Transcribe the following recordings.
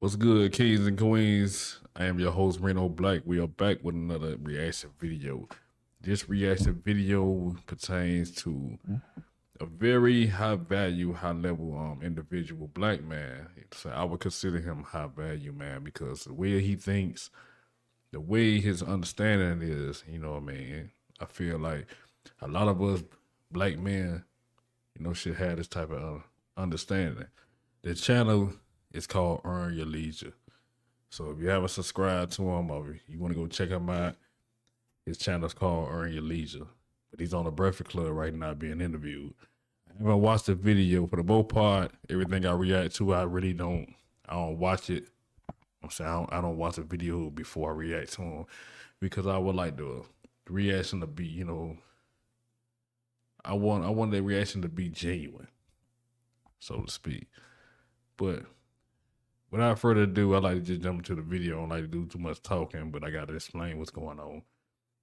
What's good, kings and queens? I am your host, Reno Black. We are back with another reaction video. This reaction video pertains to a very high value, high level individual, black man. So I would consider him high value, man, because the way he thinks, the way his understanding is, you know what I mean? I feel like a lot of us black men, should have this type of understanding. The channel is called Earn Your Leisure. So if you haven't subscribed to him or you want to go check him out, his channel's called Earn Your Leisure. But he's on the Breakfast Club right now being interviewed. I haven't watched the video for the most part. Everything I react to, I don't watch it. I'm saying I don't watch a video before I react to him because I would like the reaction to be, I want the reaction to be genuine, so to speak. But without further ado, I like to just jump into the video. I don't like to do too much talking, but I got to explain what's going on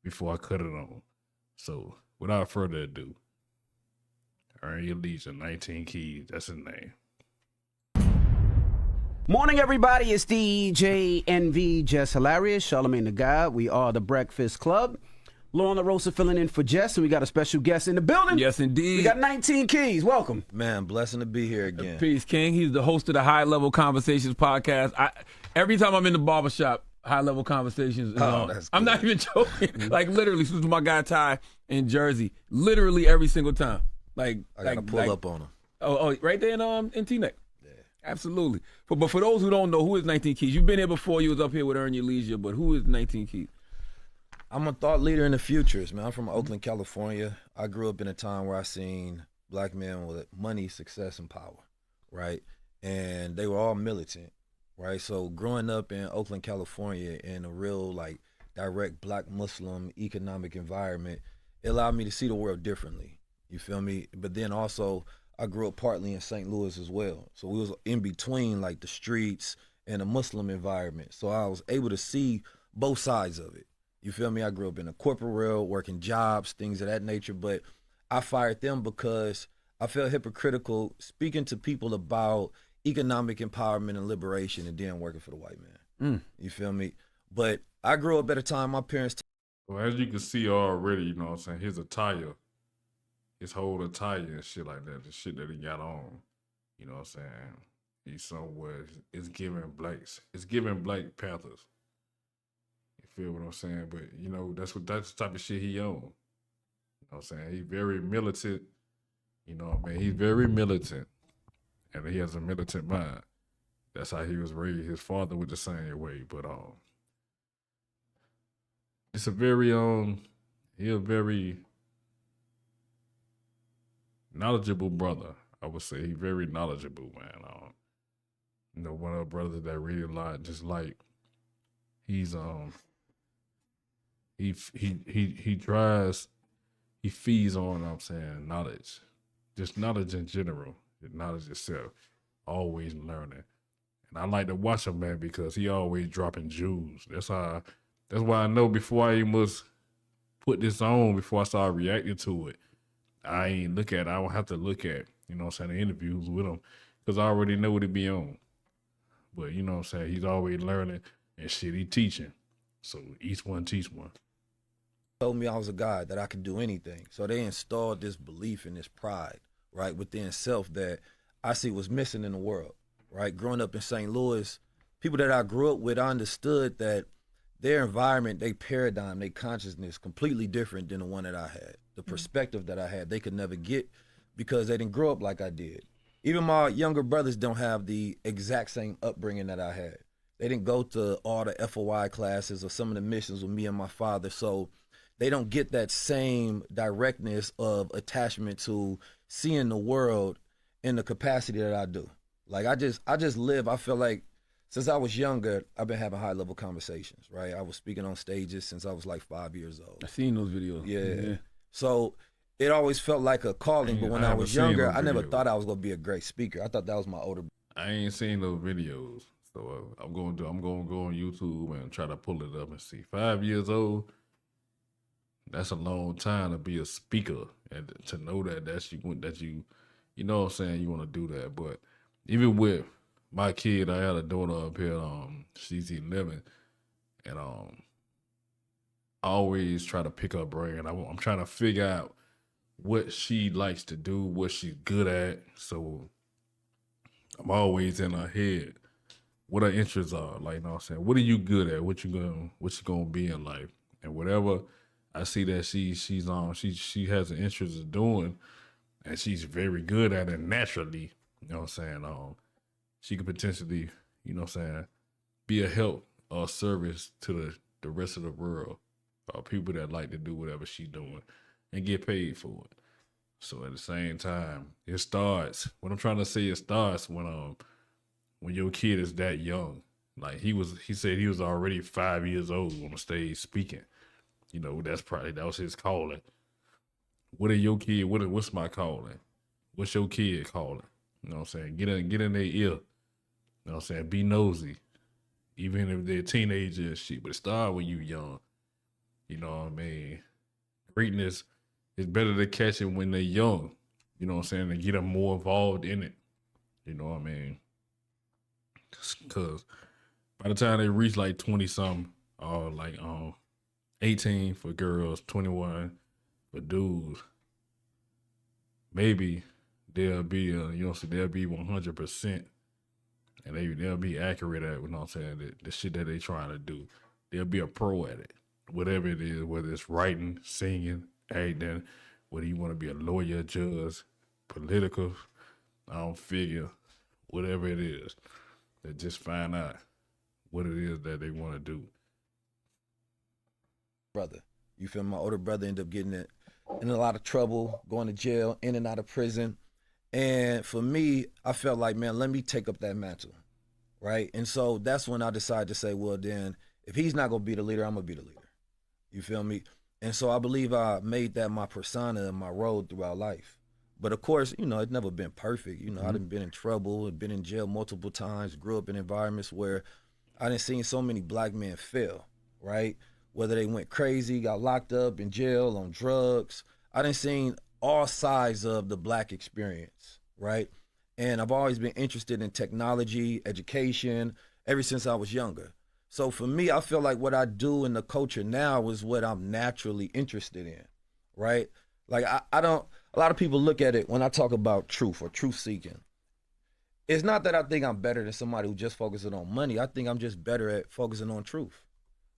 before I cut it on. So without further ado, Earn Your Leisure, 19 Keys, that's his name. Morning, everybody. It's DJ NV, Jess Hilarious, Charlamagne the God. We are the Breakfast Club. Lauren LaRosa filling in for Jess, and we got a special guest in the building. Yes, indeed. We got 19 Keys. Welcome. Man, blessing to be here again. Peace, King. He's the host of the High Level Conversations podcast. Every time I'm in the barbershop, High Level Conversations is on. That's I'm good. not even joking. Like, literally, this was my guy Ty in Jersey. Literally every single time. Like, I gotta pull up on him. Oh, right there in T-Neck. Yeah. Absolutely. But for those who don't know, who is 19 Keys? You've been here before. You was up here with Earn Your Leisure, but who is 19 Keys? I'm a thought leader in the futures, man. I'm from Oakland, California. I grew up in a time where I seen black men with money, success, and power, right? And they were all militant, right? So growing up in Oakland, California, in a real like direct black Muslim economic environment, it allowed me to see the world differently. You feel me? But then also I grew up partly in St. Louis as well. So we was in between like the streets and a Muslim environment. So I was able to see both sides of it. You feel me? I grew up in a corporate world, working jobs, things of that nature, but I fired them because I felt hypocritical speaking to people about economic empowerment and liberation and then working for the white man. You feel me? But I grew up at a time my parents... Well, as you can see already, you know what I'm saying, his attire, his whole attire and shit like that, the shit that he got on, you know what I'm saying, he's somewhere, it's giving Black Panthers. Feel what I'm saying? But that's the type of shit he own. You know what I'm saying? He's very militant. You know what I mean? He's very militant. And he has a militant mind. That's how he was raised. His father was the same way. But it's a very he a very knowledgeable brother, I would say. He's very knowledgeable, man. One of the brothers that really like just like he's he tries, he feeds on, I'm saying, knowledge. Just knowledge in general. Knowledge itself. Always learning. And I like to watch him, man, because he always dropping jewels. That's why I know before I even was put this on, before I started reacting to it, I don't have to look at, the interviews with him. Because I already know what he be on. But he's always learning and shit, he teaching. So each one teach one. Told me I was a guy, that I could do anything. So they installed this belief and this pride, right, within self that I see was missing in the world, right? Growing up in St. Louis, people that I grew up with, I understood that their environment, their paradigm, their consciousness, completely different than the one that I had. The perspective that I had, they could never get because they didn't grow up like I did. Even my younger brothers don't have the exact same upbringing that I had. They didn't go to all the FOI classes or some of the missions with me and my father, so they don't get that same directness of attachment to seeing the world in the capacity that I do. Like I just live, I feel like since I was younger, I've been having high level conversations, right? I was speaking on stages since I was like 5 years old. I've seen those videos. Yeah. So it always felt like a calling, but when I was younger, I never thought I was gonna be a great speaker. I thought that was my older. I ain't seen those videos. So I'm going to go on YouTube and try to pull it up and see. 5 years old, that's a long time to be a speaker and to know that you know what I'm saying, you want to do that. But even with my kid, I had a daughter up here, she's 11, and I always try to pick her brain. I'm trying to figure out what she likes to do, what she's good at. So I'm always in her head what her interests are. Like, you know what I'm saying? What are you good at? What you gonna be in life? And whatever I see that she has an interest in doing, and she's very good at it naturally, you know what I'm saying? She could potentially, you know what I'm saying, be a help or service to the rest of the world. People that like to do whatever she's doing and get paid for it. So at the same time, it starts. What I'm trying to say, it starts when your kid is that young. Like he said he was already 5 years old on the stage speaking. You know, that was his calling. What are your kid? What's my calling? What's your kid calling? You know what I'm saying? Get in their ear. You know what I'm saying? Be nosy. Even if they're teenagers and shit. But start when you young. You know what I mean? Greatness is better to catch it when they're young. You know what I'm saying? And get them more involved in it. You know what I mean? Because by the time they reach like 20-something, or like 18 for girls, 21 for dudes, maybe they'll be, you know, so they'll be 100%, and they'll be accurate at, you know what I'm saying, the shit that they trying to do. They'll be a pro at it, whatever it is, whether it's writing, singing, acting, whether you want to be a lawyer, judge, political, figure, whatever it is. They just find out what it is that they want to do. Brother, you feel me? My older brother ended up getting in a lot of trouble, going to jail, in and out of prison. And for me, I felt like, man, let me take up that mantle, right? And so that's when I decided to say, well, then, if he's not going to be the leader, I'm going to be the leader. You feel me? And so I believe I made that my persona and my role throughout life. But of course, you know, it's never been perfect. You know, I done been in trouble, been in jail multiple times, grew up in environments where I done seen so many black men fail, right? Whether they went crazy, got locked up in jail on drugs. I done seen all sides of the black experience, right? And I've always been interested in technology, education, ever since I was younger. So for me, I feel like what I do in the culture now is what I'm naturally interested in, right? Like I don't, a lot of people look at it when I talk about truth or truth seeking. It's not that I think I'm better than somebody who just focuses on money. I think I'm just better at focusing on truth.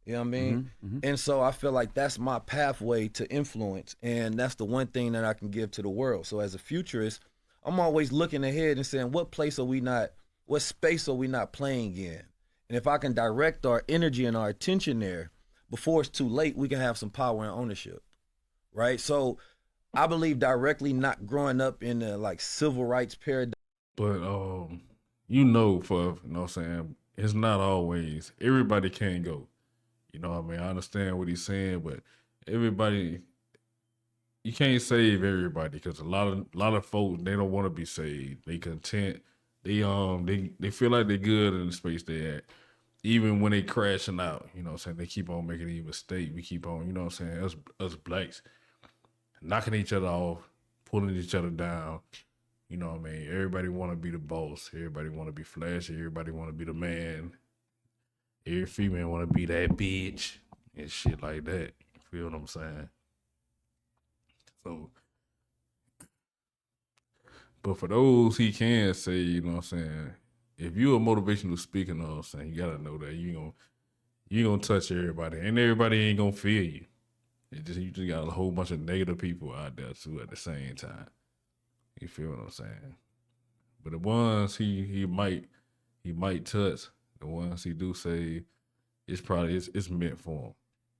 You know what I mean? And so I feel like that's my pathway to influence. And that's the one thing that I can give to the world. So as a futurist, I'm always looking ahead and saying, what space are we not playing in? And if I can direct our energy and our attention there before it's too late, we can have some power and ownership, right? So I believe directly not growing up in the like civil rights paradigm. But you know, you know what I'm saying, it's not always, everybody can't go. You know what I mean? I understand what he's saying, but everybody, you can't save everybody, because a lot of folks, they don't want to be saved. They content. They feel like they're good in the space they're at. Even when they crashing out, you know what I'm saying, they keep on making a mistake. We keep on, you know what I'm saying, us blacks knocking each other off, pulling each other down. You know what I mean? Everybody want to be the boss. Everybody want to be flashy. Everybody want to be the man. Every female want to be that bitch and shit like that. You feel what I'm saying? So, but for those he can say, you know what I'm saying, if you're a motivational speaker, you know what I'm saying, you gotta know that you gonna touch everybody, and everybody ain't gonna feel you. You just got a whole bunch of negative people out there too at the same time. You feel what I'm saying? But the ones he might touch, the ones he do say, it's meant for him.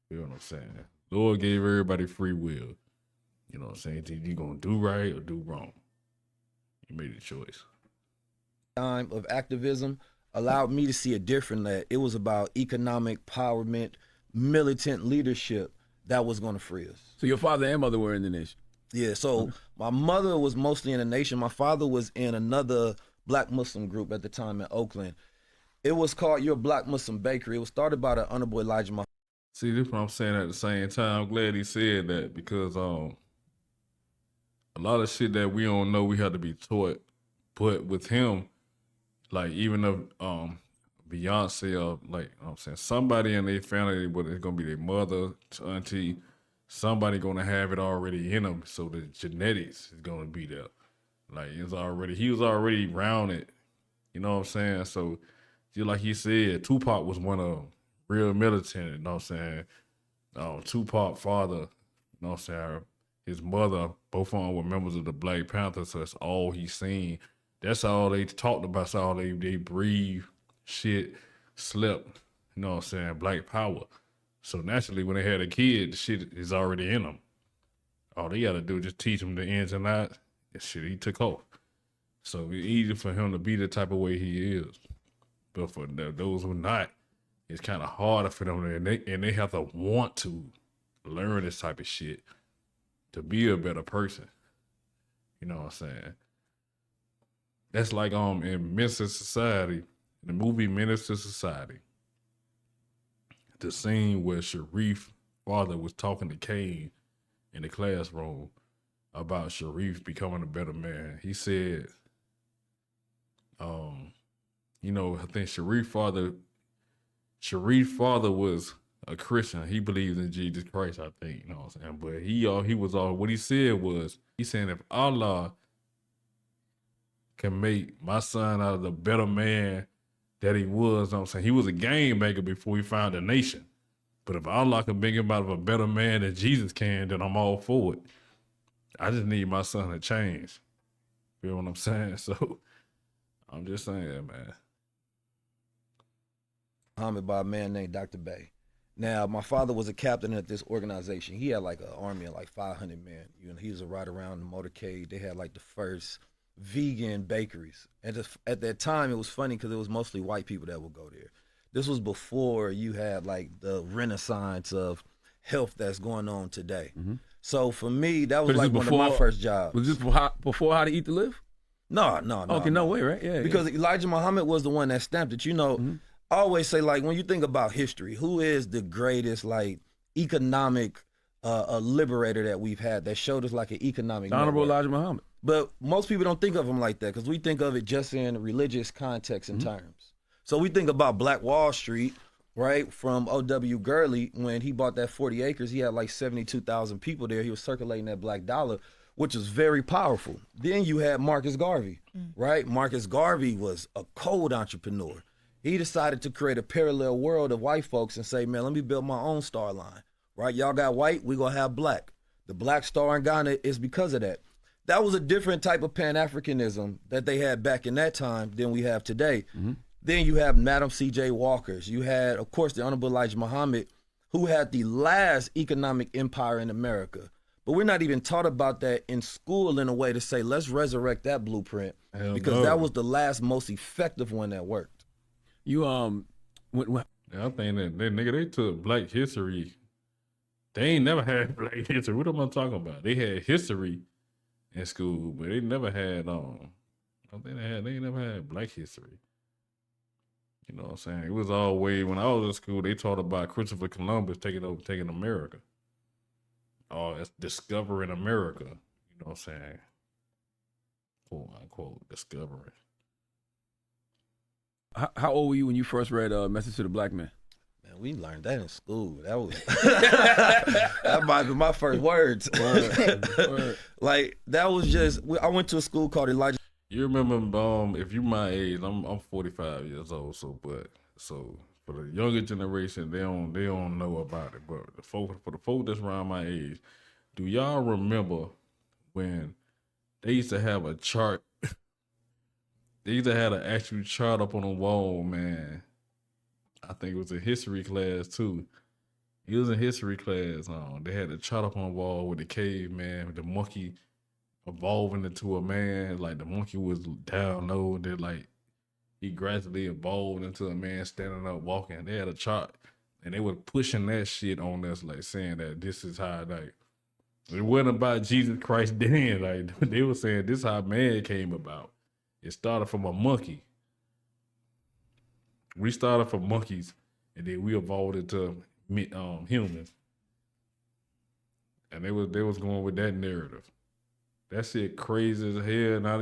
You know what I'm saying? Lord gave everybody free will. You know what I'm saying? You gonna do right or do wrong. You made a choice. Time of activism allowed me to see it different, that it was about economic empowerment, militant leadership that was going to free us. So your father and mother were in the nation? Yeah, so my mother was mostly in the nation. My father was in another black Muslim group at the time in Oakland. It was called Your Black Muslim Bakery. It was started by the Honorable Elijah Muhammad. See, this is what I'm saying at the same time. I'm glad he said that, because a lot of shit that we don't know, we have to be taught. But with him, like even if Beyonce or like you know what I'm saying somebody in their family, whether it's gonna be their mother, auntie, somebody gonna have it already in them, so the genetics is gonna be there. Like he was already rounded, you know what I'm saying? So just like he said, Tupac was one of them, real militant, you know what I'm saying? Tupac father, you know what I'm saying? His mother, both of them were members of the Black Panthers, so that's all he seen. That's all they talked about. That's all they breathed, shit, slept, you know what I'm saying? Black power. So naturally, when they had a kid, the shit is already in them. All they got to do is just teach them the ins and outs. And shit, he took off. So it's easy for him to be the type of way he is. But for those who not, it's kind of harder for them, and they have to want to learn this type of shit to be a better person. You know what I'm saying? That's like in Menace II Society, the movie Menace II Society, the scene where Sharif father was talking to Kane in the classroom about Sharif becoming a better man. He said, you know, I think Sharif father was a Christian. He believed in Jesus Christ, I think, you know what I'm saying? But what he said was, he's saying if Allah can make my son out of the better man that he was, you know what I'm saying? He was a game maker before he found a nation. But if Allah can make him out of a better man than Jesus can, then I'm all for it. I just need my son to change. Feel what I'm saying? So I'm just saying, man. Muhammad by a man named Dr. Bay. Now, my father was a captain at this organization. He had like an army of like 500 men. You know, he was a ride around the motorcade. They had like the first vegan bakeries. And just, at that time, it was funny because it was mostly white people that would go there. This was before you had like the renaissance of health that's going on today. Mm-hmm. So for me, that was But like one of my first jobs. Was this before How to Eat to Live? No. Okay, no way, right? Yeah. Because Elijah Muhammad was the one that stamped it. You know, I always say, like, when you think about history, who is the greatest, like, economic liberator that we've had that showed us, like, an economic Honorable network? Elijah Muhammad. But most people don't think of him like that because we think of it just in religious context and terms. So we think about Black Wall Street, right, from O.W. Gurley. When he bought that 40 acres, he had like 72,000 people there. He was circulating that black dollar, which was very powerful. Then you had Marcus Garvey, right? Marcus Garvey was a cold entrepreneur. He decided to create a parallel world of white folks and say, man, let me build my own star line, right? Y'all got white, we gonna have black. The Black Star in Ghana is because of that. That was a different type of Pan-Africanism that they had back in that time than we have today. Then you have Madam C.J. Walkers. You had, of course, the Honorable Elijah Muhammad, who had the last economic empire in America. But we're not even taught about that in school in a way to say, let's resurrect that blueprint because that was the last most effective one that worked. You Yeah, I think that they took Black history. They ain't never had Black history. What am I talking about? They had history in school, but they never had I think they never had Black history. You know what I'm saying? It was always, when I was in school, they taught about Christopher Columbus taking America. It's discovering America. You know what I'm saying? Quote unquote, discovering. How old were you when you first read Message to the Black Man? Man, we learned that in school. That was that might be my first words. Like, that was just, I went to a school called Elijah. You remember, if you my age, I'm 45 years old, so for the younger generation, they don't know about it. But for the folk that's around my age, do y'all remember when they used to have a chart? They used to have an actual chart up on the wall, man. I think it was a history class too. It was in history class. They had a chart up on the wall with the caveman, with the monkey evolving into a man. Like, the monkey was down low, and then like he gradually evolved into a man standing up walking. They had a chart, and they were pushing that shit on us, like saying that this is how, like, it wasn't about Jesus Christ then. Like, they were saying this is how man came about. It started from a monkey. We started from monkeys, and then we evolved into humans. And they was going with that narrative. That shit crazy as hell. Now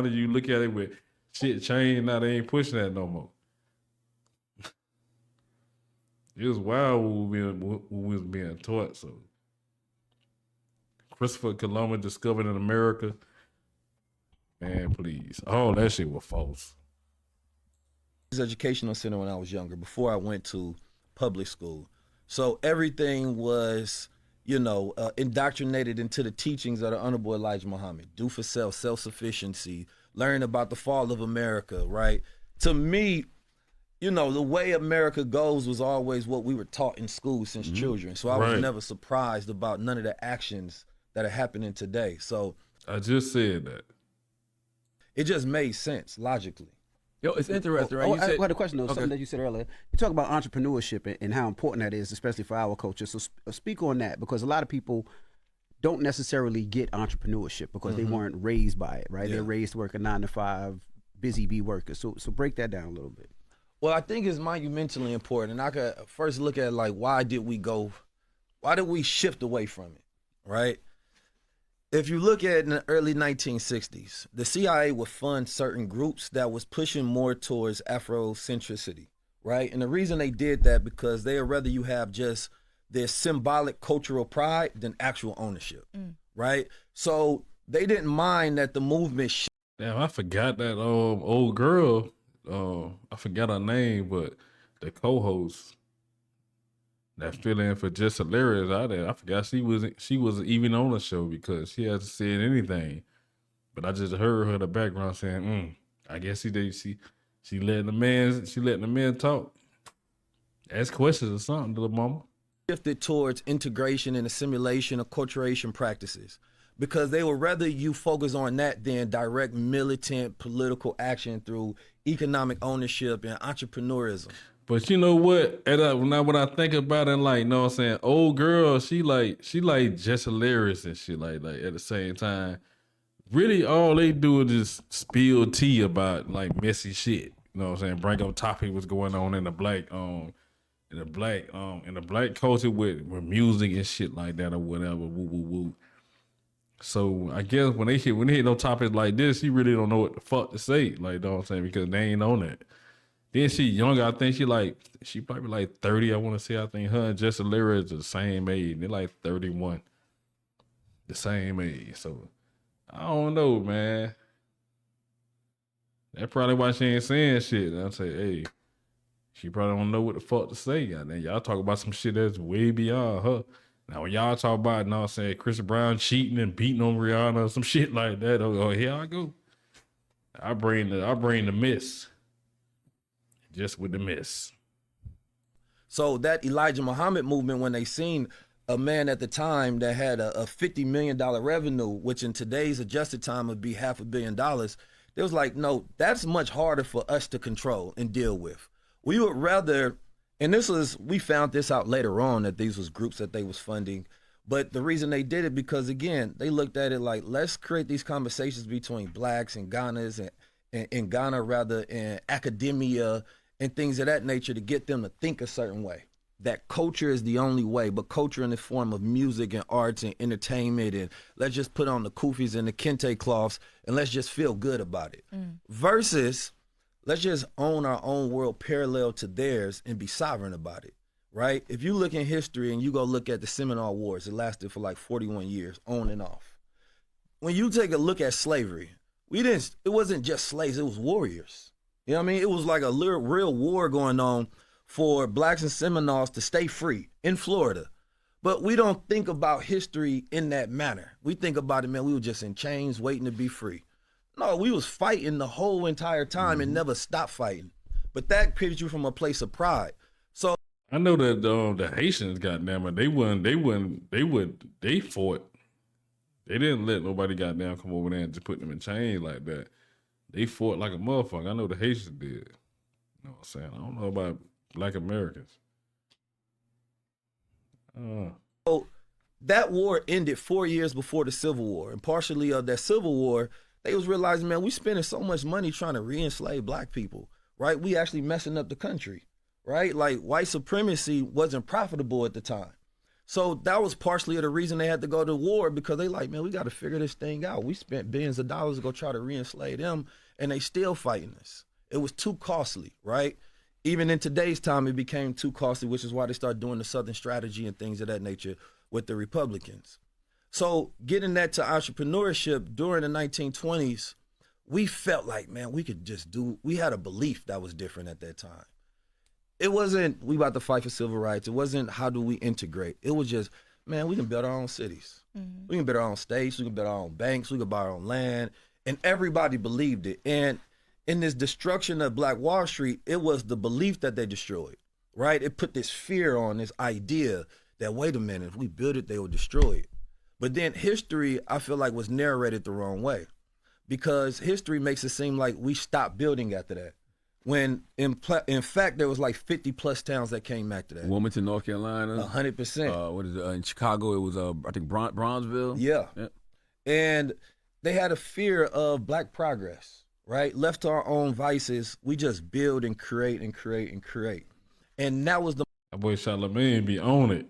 that you look at it with shit changed. Now they ain't pushing that no more. It was wild when we was being taught. So Christopher Columbus discovered in America. Man, please. All that shit was false. Educational center when I was younger, before I went to public school. So everything was, indoctrinated into the teachings of the Honorable Elijah Muhammad. Do for self, self-sufficiency, learn about the fall of America, right? To me, the way America goes was always what we were taught in school since children. So I was never surprised about none of the actions that are happening today. So I just said that. It just made sense logically. Yo, it's interesting, right? I had a question, though, something that you said earlier. You talk about entrepreneurship and how important that is, especially for our culture. So speak on that, because a lot of people don't necessarily get entrepreneurship because they weren't raised by it, right? Yeah. They're raised working 9 to 5, busy bee workers. So break that down a little bit. Well, I think it's monumentally important. And I could first look at, why did we shift away from it, right? If you look at in the early 1960s, the CIA would fund certain groups that was pushing more towards Afrocentricity, right? And the reason they did that because they would rather you have just this symbolic cultural pride than actual ownership, right? So they didn't mind that the movement Damn, I forgot that old girl. I forgot her name, but the co-host that fill in for Just Hilarious out there. I forgot she was even on the show because she hasn't said anything. But I just heard her in the background saying, I guess she letting the men talk. Ask questions or something to the mama. shifted towards integration and assimilation of acculturation practices, because they would rather you focus on that than direct militant political action through economic ownership and entrepreneurism. But you know what? Now when I think about it, like, you know what I'm saying, old girl, she like Just Hilarious and shit like at the same time. Really, all they do is just spill tea about like messy shit. You know what I'm saying? Bring up topic what's going on in the black culture with music and shit like that or whatever. Woo woo woo. So I guess when they hit no topics like this, she really don't know what the fuck to say. Like, you know what I'm saying? Because they ain't on that. Then she younger. I think she probably like 30. I want to say. I think her and Jessica Lyra is the same age. They're like 31. The same age. So I don't know, man. That's probably why she ain't saying shit. And I say, hey, she probably don't know what the fuck to say. And then y'all talk about some shit that's way beyond her. Now when y'all talk about, you know what I'm saying, Chris Brown cheating and beating on Rihanna or some shit like that, oh here I go. I bring the mess. Just with the miss. So that Elijah Muhammad movement, when they seen a man at the time that had a $50 million revenue, which in today's adjusted time would be $500 million, they was like, no, that's much harder for us to control and deal with. We would rather, and we found this out later on, that these was groups that they was funding. But the reason they did it, because again, they looked at it like, let's create these conversations between blacks and Ghanas and in Ghana rather, and academia and things of that nature, to get them to think a certain way. That culture is the only way, but culture in the form of music and arts and entertainment, and let's just put on the kufis and the kente cloths and let's just feel good about it. Versus, let's just own our own world parallel to theirs and be sovereign about it, right? If you look in history and you go look at the Seminole Wars, it lasted for like 41 years, on and off. When you take a look at slavery, it wasn't just slaves, it was warriors. You know what I mean? It was like a real war going on for blacks and Seminoles to stay free in Florida. But we don't think about history in that manner. We think about it, man, we were just in chains waiting to be free. No, we was fighting the whole entire time and never stopped fighting. But that pictures you from a place of pride. So I know that the Haitians, goddamn it, they fought. They didn't let nobody goddamn come over there and just put them in chains like that. They fought like a motherfucker. I know the Haitians did. You know what I'm saying? I don't know about black Americans. So that war ended 4 years before the Civil War. And partially of that Civil War, they was realizing, man, we spending so much money trying to re-enslave black people, right? We actually messing up the country, right? Like, white supremacy wasn't profitable at the time. So that was partially the reason they had to go to war, because they like, man, we got to figure this thing out. We spent billions of dollars to go try to re-enslave them, and they still fighting us. It was too costly, right? Even in today's time, it became too costly, which is why they started doing the Southern strategy and things of that nature with the Republicans. So getting that to entrepreneurship during the 1920s, we felt like, man, we could just we had a belief that was different at that time. It wasn't, we about to fight for civil rights. It wasn't, how do we integrate? It was just, man, we can build our own cities. We can build our own states. We can build our own banks. We can buy our own land. And everybody believed it. And in this destruction of Black Wall Street, it was the belief that they destroyed, right? It put this fear on this idea that, wait a minute, if we build it, they will destroy it. But then history, I feel like, was narrated the wrong way, because history makes it seem like we stopped building after that. When in fact, there was like 50 plus towns that came after that. Wilmington, North Carolina. 100%. What is it? In Chicago, it was, I think, Bronzeville. Yeah. Yep. And they had a fear of Black progress, right? Left to our own vices, we just build and create and create and create. And that was the... That boy Charlamagne be on it.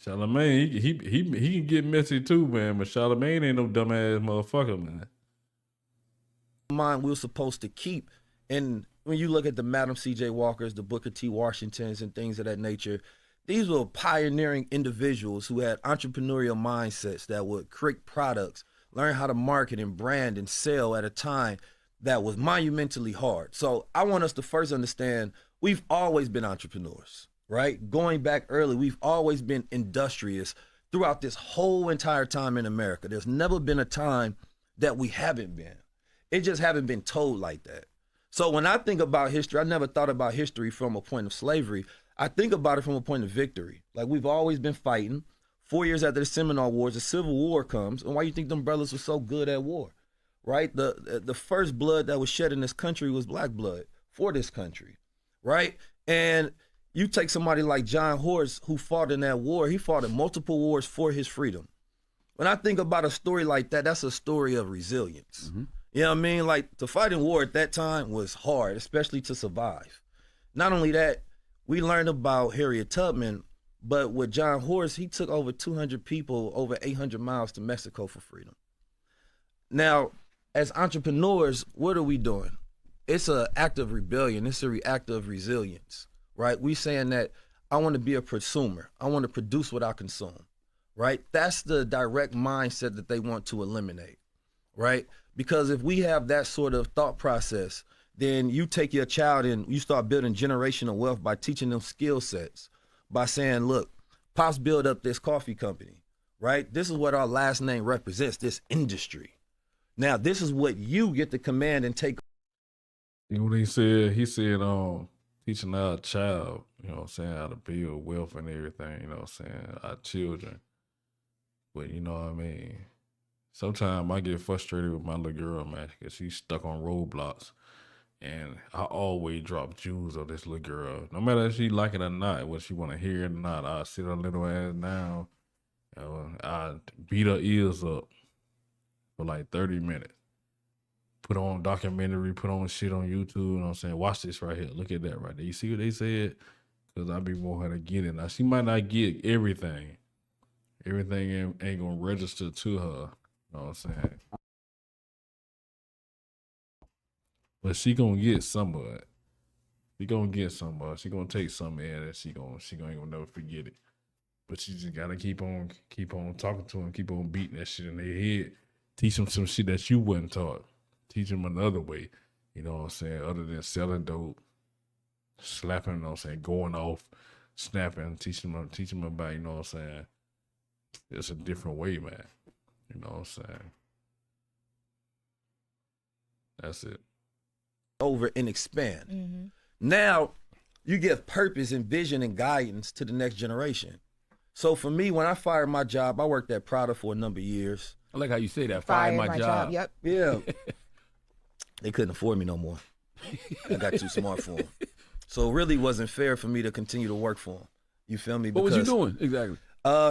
Charlamagne, he can get messy too, man. But Charlamagne ain't no dumbass motherfucker, man. mind we were supposed to keep. And when you look at the Madam C.J. Walkers, the Booker T. Washingtons, and things of that nature, these were pioneering individuals who had entrepreneurial mindsets that would create products, learn how to market and brand and sell at a time that was monumentally hard. So I want us to first understand we've always been entrepreneurs, right? Going back early, we've always been industrious throughout this whole entire time in America. There's never been a time that we haven't been. It just haven't been told like that. So when I think about history, I never thought about history from a point of slavery. I think about it from a point of victory. Like, we've always been fighting. 4 years after the Seminole Wars, the Civil War comes. And why you think them brothers were so good at war, right? The first blood that was shed in this country was Black blood for this country, right? And you take somebody like John Horse, who fought in that war. He fought in multiple wars for his freedom. When I think about a story like that, that's a story of resilience. Mm-hmm. You know what I mean? Like, to fight in war at that time was hard, especially to survive. Not only that, we learned about Harriet Tubman, but with John Horse, he took over 200 people over 800 miles to Mexico for freedom. Now, as entrepreneurs, what are we doing? It's an act of rebellion. It's a act of resilience, right? We saying that I want to be a consumer. I want to produce what I consume, right? That's the direct mindset that they want to eliminate, right? Because if we have that sort of thought process, then you take your child and you start building generational wealth by teaching them skill sets, by saying, look, Pops built up this coffee company, right? This is what our last name represents, this industry. Now, this is what you get to command and take. You know what he said? He said, teaching our child, you know what I'm saying, how to build wealth and everything, you know what I'm saying, our children. But you know what I mean? Sometimes I get frustrated with my little girl, man, because she's stuck on roadblocks. And I always drop jewels on this little girl. No matter if she like it or not, whether she want to hear it or not, I sit her little ass down. I beat her ears up for like 30 minutes. Put on documentary, put on shit on YouTube, you know what I'm saying? Watch this right here. Look at that right there. You see what they said? Because I be wanting her to get it. Now, she might not get everything. Everything ain't going to register to her. You know what I'm saying? But she gonna get some of it. She gonna get some of it. She gonna take some in and she ain't gonna never forget it. But she just gotta keep on talking to them, keep on beating that shit in their head. Teach them some shit that you wasn't taught. Teach them another way. You know what I'm saying? Other than selling dope, slapping, you know what I'm saying, going off, snapping, teach them about, you know what I'm saying? It's a different way, man. You know what I'm saying? That's it. Over and expand. Mm-hmm. Now you give purpose and vision and guidance to the next generation. So for me, when I fired my job, I worked at Prada for a number of years. I like how you say that. Fired my job. Yep. Yeah. They couldn't afford me no more. I got too smart for them. So it really wasn't fair for me to continue to work for them. You feel me? What was you doing exactly?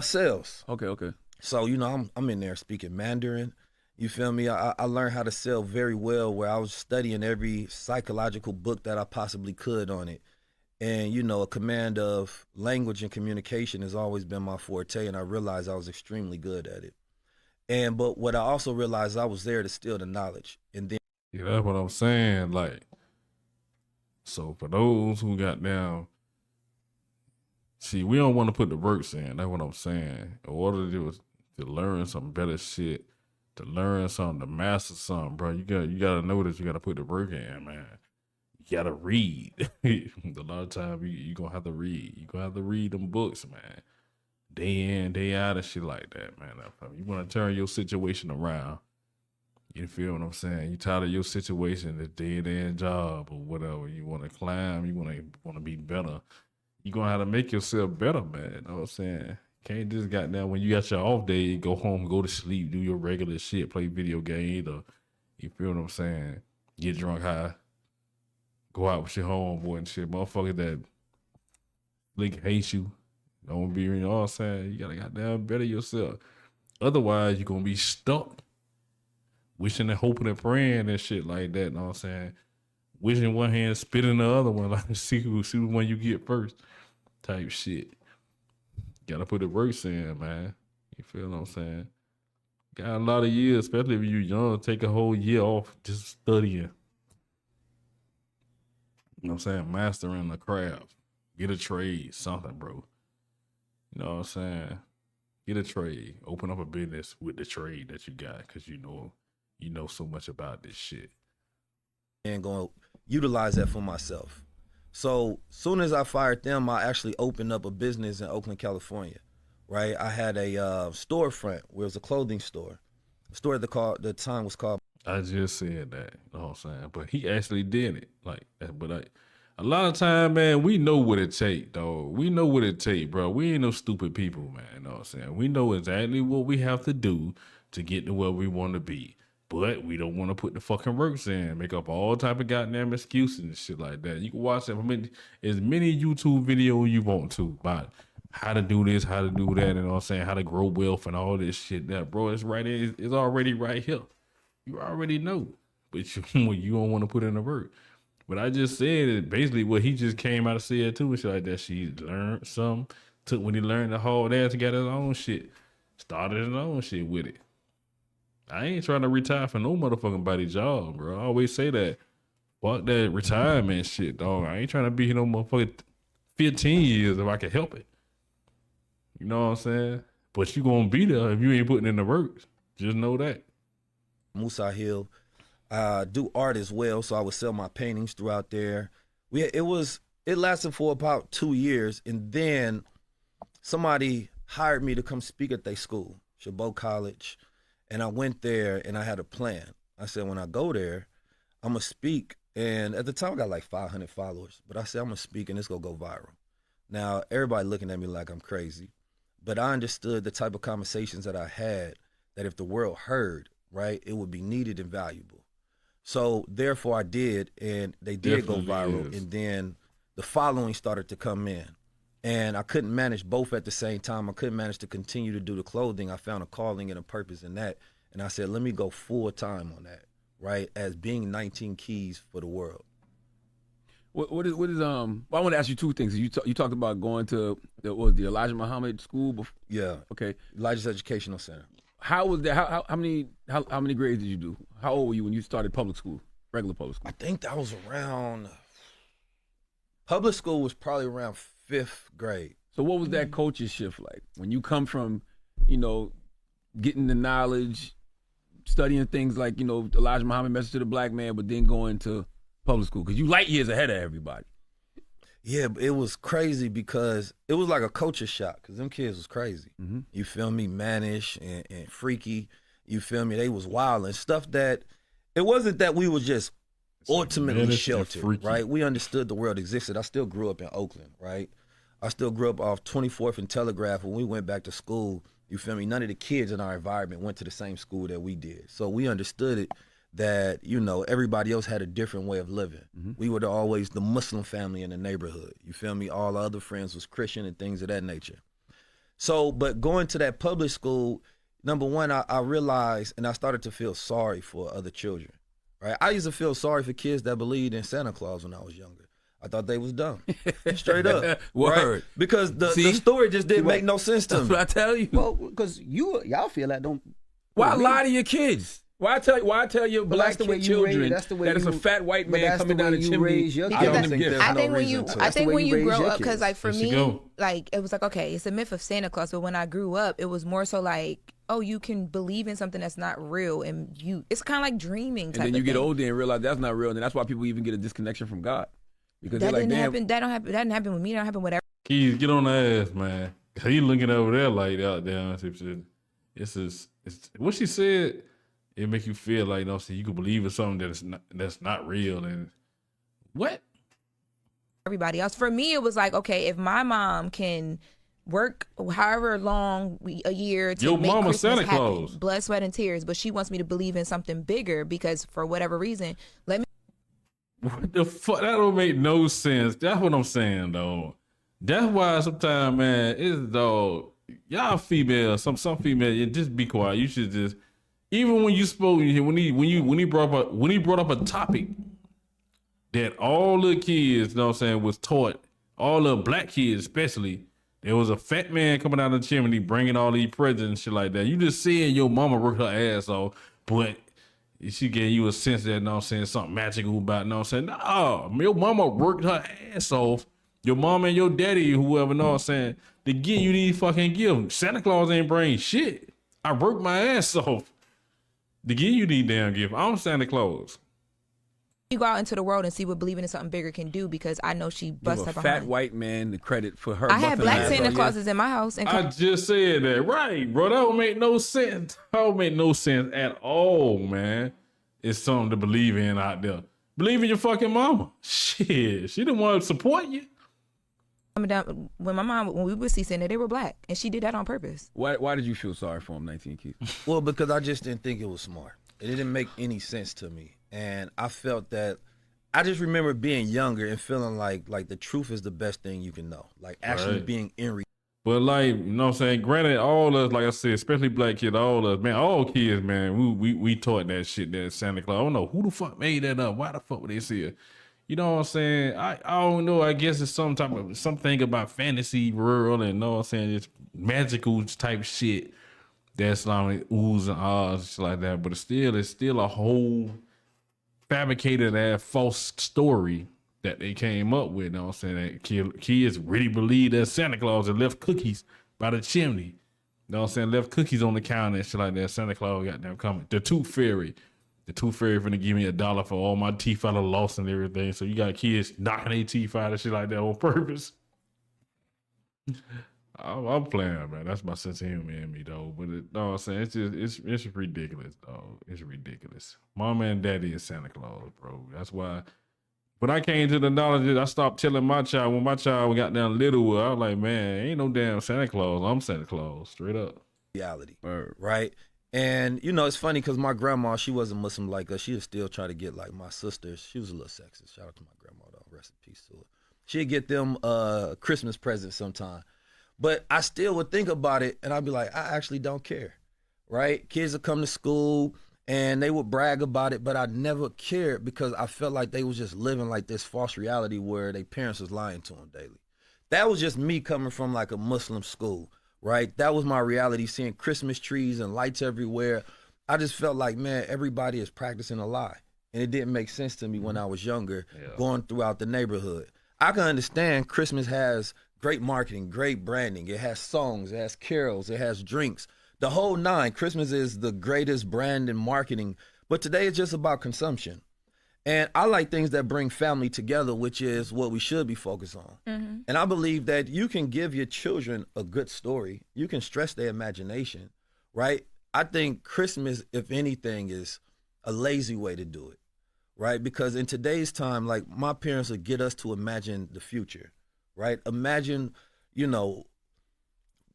Sales. Okay. So, you know, I'm in there speaking Mandarin. You feel me? I learned how to sell very well, where I was studying every psychological book that I possibly could on it. And, you know, a command of language and communication has always been my forte, and I realized I was extremely good at it. But what I also realized, I was there to steal the knowledge. And then Yeah, that's what I'm saying. Like, so for those who got down, see, we don't want to put the works in. That's what I'm saying. In order to learn some better shit, to learn something, to master something, bro, you gotta know that you gotta put the work in, man. You gotta read. A lot of time you gonna have to read. You gonna have to read them books, man. Day in, day out, and shit like that, man. You wanna turn your situation around. You feel what I'm saying? You tired of your situation, the dead-end job or whatever. You wanna climb. You wanna be better. You gonna have to make yourself better, man. You know what I'm saying? Can't just goddamn when you got your off day, go home, go to sleep, do your regular shit, play video games, or you feel what I'm saying? Get drunk high, go out with your homeboy and shit. Motherfucker that like hates you, don't be, you know what I'm saying? You gotta goddamn better yourself. Otherwise, you're gonna be stuck, wishing and hoping and praying and shit like that. You know what I'm saying? Wishing one hand, spitting the other one, like see which one you get first, type shit. Gotta put the work in, man. You feel what I'm saying? Got a lot of years, especially if you're young, take a whole year off just studying. You know what I'm saying? Mastering the craft. Get a trade, something, bro. You know what I'm saying? Get a trade. Open up a business with the trade that you got, because you know so much about this shit. and going to utilize that for myself. So soon as I fired them, I actually opened up a business in Oakland, California, right? I had a storefront where it was a clothing store. The store at the time was called. I just said that, you know what I'm saying? But he actually did it. A lot of time, man, we know what it take, dog. We know what it take, bro. We ain't no stupid people, man, you know what I'm saying? We know exactly what we have to do to get to where we want to be. But we don't want to put the fucking works in, make up all type of goddamn excuses and shit like that. You can watch as many YouTube videos you want to about how to do this, how to do that, and you know what I'm saying, how to grow wealth and all this shit. That, bro, it's right in, it's already right here. You already know, but you don't want to put in the work. But I just said it, basically what he just came out of said too, and shit like that. She learned some, took when he learned the whole ass and got his own shit, started his own shit with it. I ain't trying to retire for no motherfucking body job, bro. I always say that. Fuck that retirement shit, dog. I ain't trying to be here no motherfucking 15 years if I can help it. You know what I'm saying? But you gonna be there if you ain't putting in the work. Just know that. Musa Hill. I do art as well, so I would sell my paintings throughout there. It lasted for about 2 years, and then somebody hired me to come speak at their school, Chabot College. And I went there and I had a plan. I said, when I go there, I'm going to speak. And at the time, I got like 500 followers. But I said, I'm going to speak and it's going to go viral. Now, everybody looking at me like I'm crazy. But I understood the type of conversations that I had, that if the world heard, right, it would be needed and valuable. So therefore I did, and they did Definitely go viral. is. And then the following started to come in. And I couldn't manage both at the same time. I couldn't manage to continue to do the clothing. I found a calling and a purpose in that. And I said, let me go full time on that, right? As being 19 Keys for the world. What is well, I want to ask you two things. You talked about going to the Elijah Muhammad school before? Yeah. Okay. Elijah's Educational Center. How was that? How many grades did you do? How old were you when you started public school, regular public school? I think that was around, public school was probably around 5th grade. So what was that culture shift like when you come from, getting the knowledge, studying things like, Elijah Muhammad, Message to the Black Man, but then going to public school? Because you light years ahead of everybody. Yeah, it was crazy because it was like a culture shock because them kids was crazy. Mm-hmm. You feel me? Mannish and freaky. You feel me? They was wild and stuff that, it wasn't that we were just ultimately mannish and sheltered, freaky. right? We understood the world existed. I still grew up in Oakland, right? I still grew up off 24th and Telegraph. When we went back to school, you feel me? None of the kids in our environment went to the same school that we did. So we understood it that, everybody else had a different way of living. Mm-hmm. We were always the Muslim family in the neighborhood. You feel me? All our other friends was Christian and things of that nature. So, but going to that public school, number one, I realized and I started to feel sorry for other children, right? I used to feel sorry for kids that believed in Santa Claus when I was younger. I thought they was dumb. Straight up. Word. Right? Because the See? story just didn't make no sense to That's me. what I tell you. Well, because y'all feel that don't. Why I mean, lie to your kids? Why tell your But black that's the way you children raise- that's the way that it's a you- fat white but man that's coming the down way the you chimney? raise your giving kids. them I think gifts? there's I no think when reason you, to. I That's the think way when you you raise grow your up, because kids. like for There she me, go. like it was like okay, it's a myth of Santa Claus, but when I grew up, it was more so like, oh, you can believe in something that's not real, and it's kind of like dreaming. Type And then you of get thing. older and realize that's not real, and that's why people even get a disconnection from God because That they're like, didn't damn, happen. That don't happen. That didn't happen with me. That don't happen with everyone. Keys, get on the ass, man. He looking over there like out there. It's what she said. It make you feel like, you know, you can believe in something that's not real. And what? Everybody else. For me, it was like, okay, if my mom can work however long a year to Your make mama Christmas Santa happen, Claus. blood, sweat, and tears, but she wants me to believe in something bigger because for whatever reason, let me. What the fuck? That don't make no sense. That's what I'm saying, though. That's why sometimes, man, it's dog. Y'all female, some female, you just be quiet. You should just, even when you spoke, when he brought up a topic that all the kids, you know what I'm saying, was taught, all the black kids especially, there was a fat man coming out of the chimney bringing all these presents and shit like that. You just saying your mama worked her ass off, but she gave you a sense that, you know what I'm saying, something magical about, you know what I'm saying? No, your mama worked her ass off. Your mom and your daddy, whoever, know what I'm saying, to get you these fucking gifts. Santa Claus ain't bring shit. I worked my ass off to give you these damn gifts. I'm Santa Claus. You go out into the world and see what believing in something bigger can do because I know she give busts a her fat behind. white man the credit for her. I had busting black ass Santa off. Clauses in my house, and I just said that. Right, bro. That don't make no sense. That don't make no sense at all, man. It's something to believe in out there. Believe in your fucking mama. Shit. She didn't want to support you. coming down when we would see Santa, they were black, and she did that on purpose. Why did you feel sorry for him, 19 Keith? Well, because I just didn't think it was smart. It didn't make any sense to me. And I felt that I just remember being younger and feeling like the truth is the best thing you can know. Like actually Right. being in But like, you know what I'm saying? Granted, all us, like I said, especially black kids, all us, man, all kids, man, we taught that shit, that Santa Claus. I don't know who the fuck made that up. Why the fuck would they see it? You know what I'm saying? I don't know. I guess it's some type of something about fantasy world and, you know what I'm saying, it's magical type shit that's like oohs and ahs, shit like that. But it's still a whole fabricated ass false story that they came up with. You know what I'm saying? That kids really believe that Santa Claus had left cookies by the chimney. You know what I'm saying? Left cookies on the counter and shit like that. Santa Claus got them coming. The Tooth Fairy finna give me $1 for all my teeth I done lost and everything. So you got kids knocking their teeth out and shit like that on purpose. I'm playing, man. That's my sense of humor in me, though. But no, I'm saying it's ridiculous, dog. It's ridiculous. Mama and daddy is Santa Claus, bro. That's why. When I came to the knowledge, I stopped telling my child when my child got down little. I was like, man, ain't no damn Santa Claus. I'm Santa Claus, straight up. reality, Word. right? And you know, it's funny because my grandma, she wasn't Muslim like us. She would still try to get like my sisters. She was a little sexist. Shout out to my grandma, though. Rest in peace to her. She'd get them Christmas presents sometime. But I still would think about it, and I'd be like, I actually don't care, right? Kids would come to school, and they would brag about it, but I never cared because I felt like they was just living like this false reality where their parents was lying to them daily. That was just me coming from like a Muslim school, right? That was my reality, seeing Christmas trees and lights everywhere. I just felt like, man, everybody is practicing a lie. And it didn't make sense to me when I was younger, going throughout the neighborhood. I can understand Christmas has great marketing, great branding. It has songs, it has carols, it has drinks. The whole nine. Christmas is the greatest brand in marketing. But today it's just about consumption. And I like things that bring family together, which is what we should be focused on. Mm-hmm. And I believe that you can give your children a good story. You can stretch their imagination, right? I think Christmas, if anything, is a lazy way to do it, right? Because in today's time, like my parents would get us to imagine the future, right? Imagine, you know,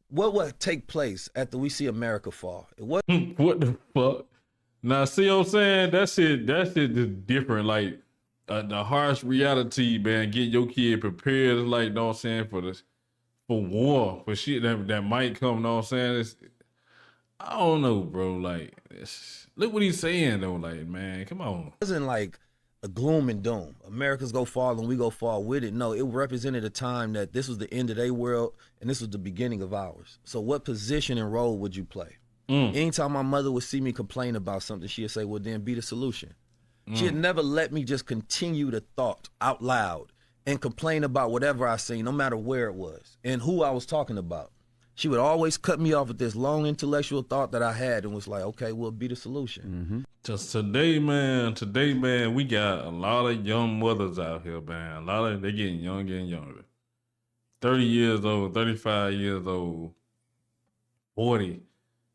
what would take place after we see America fall. What What the fuck? Now, see what I'm saying? That shit is different. Like, the harsh reality, man, get your kid prepared, like, know what I'm saying, for war, for shit that might come, know what I'm saying? I don't know, bro. Like, look what he's saying, though. Like, man, come on. wasn't like a gloom and doom. America's go fall and we go fall with it. No, it represented a time that this was the end of their world and this was the beginning of ours. So what position and role would you play? Anytime my mother would see me complain about something, she'd say, well, then be the solution. She'd never let me just continue the thought out loud and complain about whatever I seen, no matter where it was and who I was talking about. She would always cut me off with this long intellectual thought that I had and was like, okay, we'll be the solution. Just today, man, we got a lot of young mothers out here, man. They getting younger and younger. 30 years old, 35 years old, 40.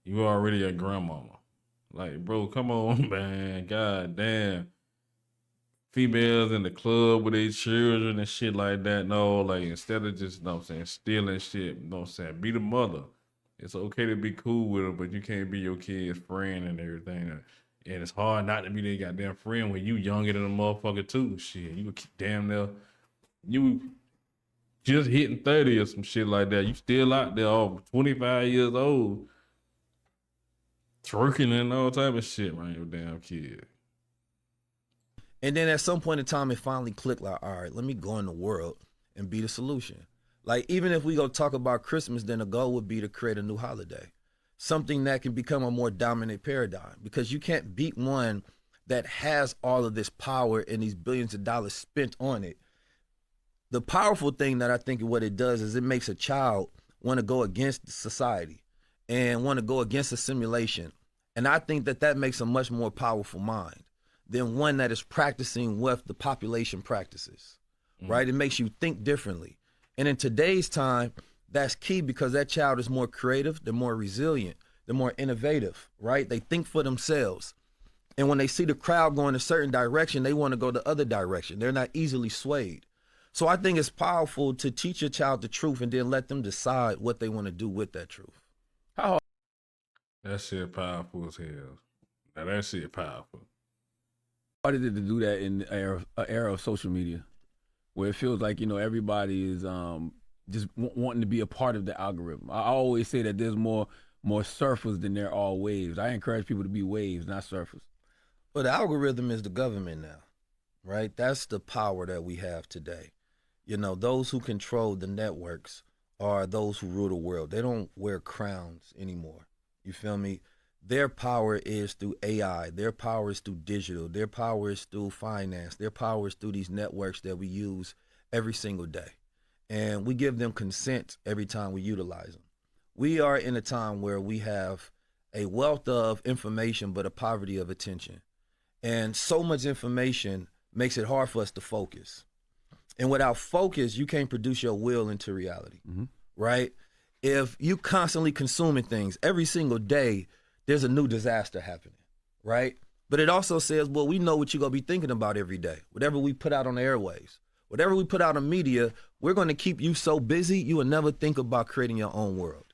You already a grandmama. Like, bro, come on, man. God damn. Females in the club with their children and shit like that. No, like, instead of just, you know what I'm saying, stealing shit, you know what I'm saying, be the mother. It's okay to be cool with them, but you can't be your kid's friend and everything. And it's hard not to be their goddamn friend when you younger than a motherfucker too. Shit, you damn near, you just hitting 30 or some shit like that. You still out there all 25 years old, twerking and all type of shit around your damn kid. And then at some point in time, it finally clicked like, all right, let me go in the world and be the solution. Like, even if we go talk about Christmas, then the goal would be to create a new holiday, something that can become a more dominant paradigm, because you can't beat one that has all of this power and these billions of dollars spent on it. The powerful thing that I think what it does is it makes a child want to go against society and want to go against a simulation. And I think that makes a much more powerful mind than one that is practicing what the population practices, right? It makes you think differently. And in today's time, that's key, because that child is more creative, they're more resilient, they're more innovative, right? They think for themselves. And when they see the crowd going a certain direction, they want to go the other direction. They're not easily swayed. So I think it's powerful to teach your child the truth and then let them decide what they want to do with that truth. That shit powerful as hell. Now that shit powerful. Hard is it to do that in the era of social media, where it feels like, you know, everybody is just wanting to be a part of the algorithm. I always say that there's more surfers than there are waves. I encourage people to be waves, not surfers. But the algorithm is the government now, right? That's the power that we have today. You know, those who control the networks are those who rule the world. They don't wear crowns anymore. You feel me? Their power is through AI. Their power is through digital. Their power is through finance. Their power is through these networks that we use every single day. And we give them consent every time we utilize them. We are in a time where we have a wealth of information, but a poverty of attention. And so much information makes it hard for us to focus. And without focus, you can't produce your will into reality, right? If you constantly consuming things every single day, there's a new disaster happening, right? But it also says, well, we know what you're going to be thinking about every day. Whatever we put out on the airwaves, whatever we put out on media, we're going to keep you so busy, you will never think about creating your own world.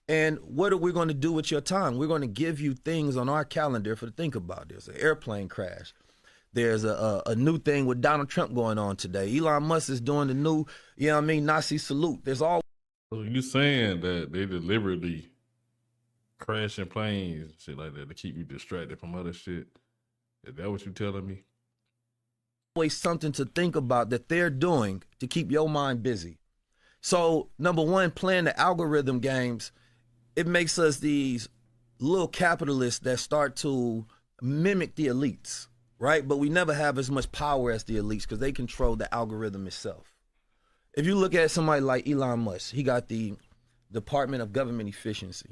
And what are we going to do with your time? We're going to give you things on our calendar for to think about. There's an airplane crash. There's a new thing with Donald Trump going on today. Elon Musk is doing the new, you know what I mean, Nazi salute. There's all. So you saying that they deliberately crashing planes and shit like that to keep you distracted from other shit? Is that what you telling me? Always something to think about that they're doing to keep your mind busy. So number one, playing the algorithm games, it makes us these little capitalists that start to mimic the elites, right? But we never have as much power as the elites because they control the algorithm itself. If you look at somebody like Elon Musk, he got the Department of Government Efficiency.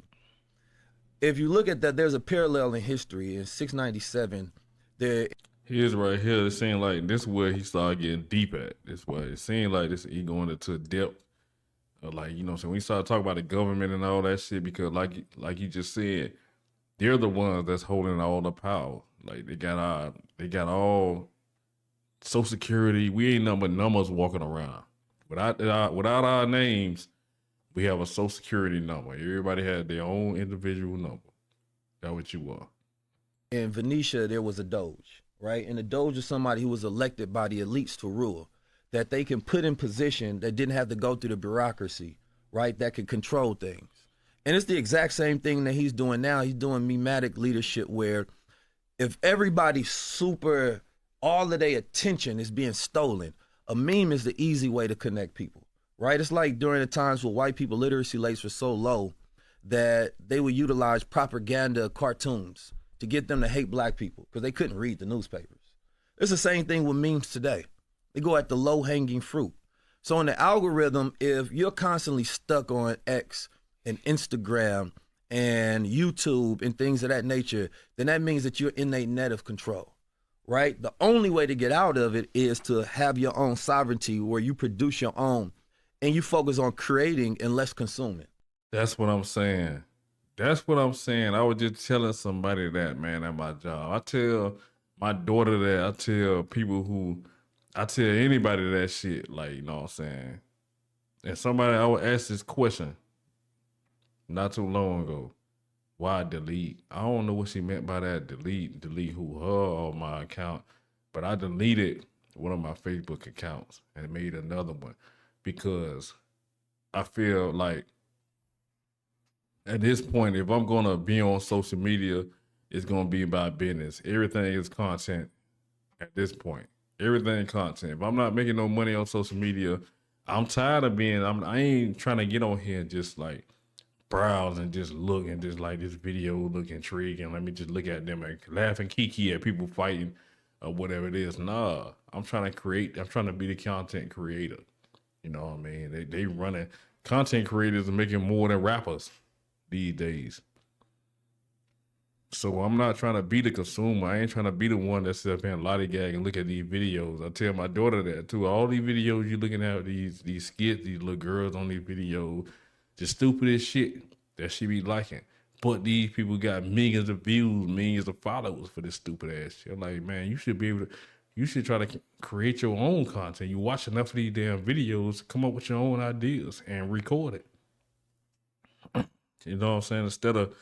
If you look at that, there's a parallel in history. In 697, Here's right here. It seemed like this is where he started getting deep at. This way, it seemed like this he going into depth. Like, you know, so when we start talking about the government and all that shit, because like you just said, they're the ones that's holding all the power. Like they got all Social Security. We ain't nothing but numbers walking around. Without our names, we have a Social Security number. Everybody had their own individual number. That's what you are. In Venetia, there was a Doge, right? And the Doge is somebody who was elected by the elites to rule, that they can put in position that didn't have to go through the bureaucracy, right? That could control things. And it's the exact same thing that he's doing now. He's doing mimetic leadership where if everybody's super all of their attention is being stolen. A meme is the easy way to connect people, right? It's like during the times where white people literacy rates were so low that they would utilize propaganda cartoons to get them to hate black people because they couldn't read the newspapers. It's the same thing with memes today. They go at the low-hanging fruit. So in the algorithm, if you're constantly stuck on X and Instagram and YouTube and things of that nature, then that means that you're in a net of control, right? The only way to get out of it is to have your own sovereignty where you produce your own and you focus on creating and less consuming. That's what I'm saying. That's what I'm saying. I was just telling somebody that, man, at my job. I tell my daughter that. I tell anybody that shit. Like, you know what I'm saying? And somebody, I would ask this question not too long ago. Why delete? I don't know what she meant by that. Delete who, her or my account. But I deleted one of my Facebook accounts and made another one because I feel like at this point, if I'm gonna be on social media, it's gonna be about business. Everything is content at this point. Everything content. If I'm not making no money on social media, I'm tired of being. I ain't trying to get on here and just like browse and just look and just like this video look intriguing. Let me just look at them and laugh and kiki at people fighting or whatever it is. Nah, I'm trying to create. I'm trying to be the content creator. You know what I mean? They running content creators are making more than rappers these days. So I'm not trying to be the consumer. I ain't trying to be the one that sit up here and lollygag and look at these videos. I tell my daughter that too. All these videos you looking at, these skits, these little girls on these videos, just stupid as shit that she be liking. But these people got millions of views, millions of followers for this stupid ass shit. I'm like, man, you should be able to, you should try to create your own content. You watch enough of these damn videos, come up with your own ideas and record it. You know what I'm saying? Instead of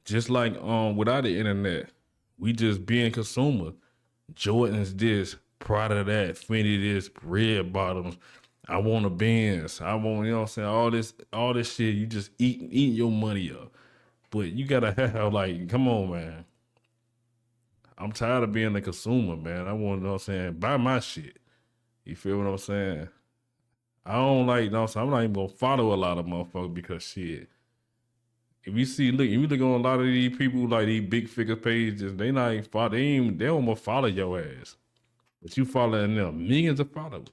just like without the internet, we just being consumer. Jordan's this, Prada that, Fendi this, red bottoms. I want a Benz. I want, you know what I'm saying? All this shit, you just eating your money up. But you gotta have like, come on, man. I'm tired of being a consumer, man. I want, you know what I'm saying, buy my shit. You feel what I'm saying? I don't like, you know what I'm saying? I'm not even gonna follow a lot of motherfuckers because shit. If you look on a lot of these people, like these big figure pages, they not even follow, they don't want to follow your ass. But you following them, millions of followers.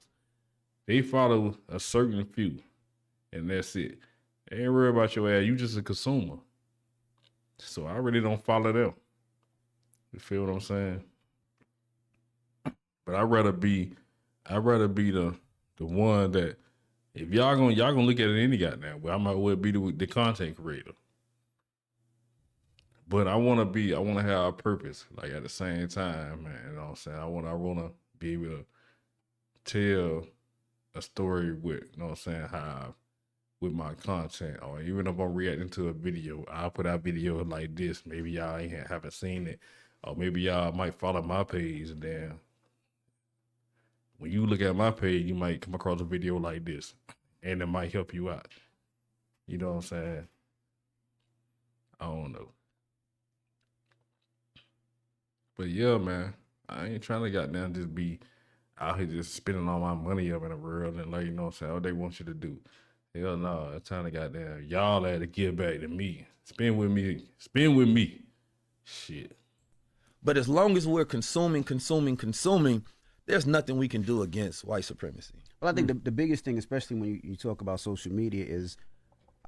They follow a certain few, and that's it. They ain't worry about your ass. You just a consumer. So I really don't follow them. You feel what I'm saying? But I'd rather be the one that if y'all gonna look at it any goddamn way, I might well be the content creator. But I want to have a purpose, like at the same time, man. You know what I'm saying? I want to be able to tell a story with, you know what I'm saying, how with my content, or even if I'm reacting to a video, I'll put out video like this. Maybe y'all haven't seen it, or maybe y'all might follow my page, and then when you look at my page, you might come across a video like this, and it might help you out. You know what I'm saying? I don't know. But yeah, man, I ain't trying to goddamn just be out here just spending all my money up in the world and like, you know what I'm saying, what they want you to do. Hell no, it's time to goddamn, y'all had to give back to me. Spend with me. Shit. But as long as we're consuming, there's nothing we can do against white supremacy. Well, I think the biggest thing, especially when you talk about social media, is,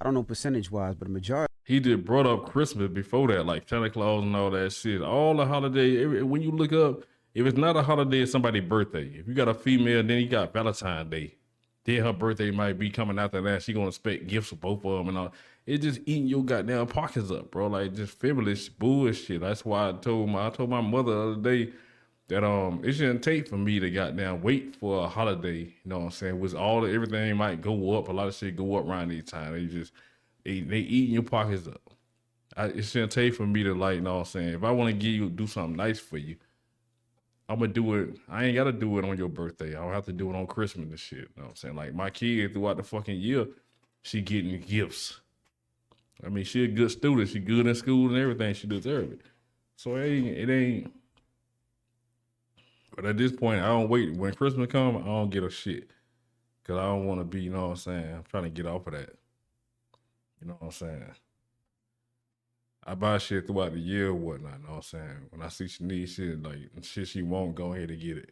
I don't know percentage-wise, but a majority. He just brought up Christmas before that, like Santa Claus and all that shit. All the holiday, when you look up, if it's not a holiday, it's somebody's birthday. If you got a female, then you got Valentine's Day. Then her birthday might be coming after that. She gonna expect gifts for both of them and all. It's just eating your goddamn pockets up, bro. Like just frivolous bullshit. That's why I told my mother the other day that it shouldn't take for me to goddamn wait for a holiday. You know what I'm saying? With everything might go up. A lot of shit go up around these time. They eating your pockets up. It shouldn't take for me to, like, you know what I'm saying? If I want to do something nice for you, I'm going to do it. I ain't got to do it on your birthday. I don't have to do it on Christmas and shit. You know what I'm saying? Like, my kid throughout the fucking year, she getting gifts. I mean, she a good student. She good in school and everything. She deserve it. So it ain't. But at this point, I don't wait. When Christmas come, I don't get a shit. Cause I don't want to be, you know what I'm saying? I'm trying to get off of that. You know what I'm saying? I buy shit throughout the year or whatnot, you know what I'm saying? When I see she needs shit, like shit she won't, go ahead and get it.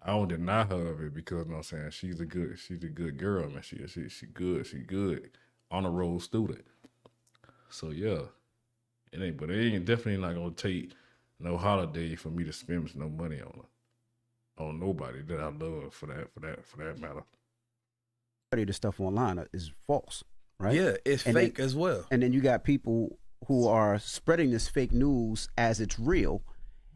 I don't deny her of it because, you know what I'm saying, she's a good girl, man. She good. On a roll student. So yeah. But it ain't definitely not gonna take no holiday for me to spend no money on her. On nobody that I love for that matter. The stuff online is false, right? Yeah, it's And fake then- as well. And then you got people who are spreading this fake news as it's real.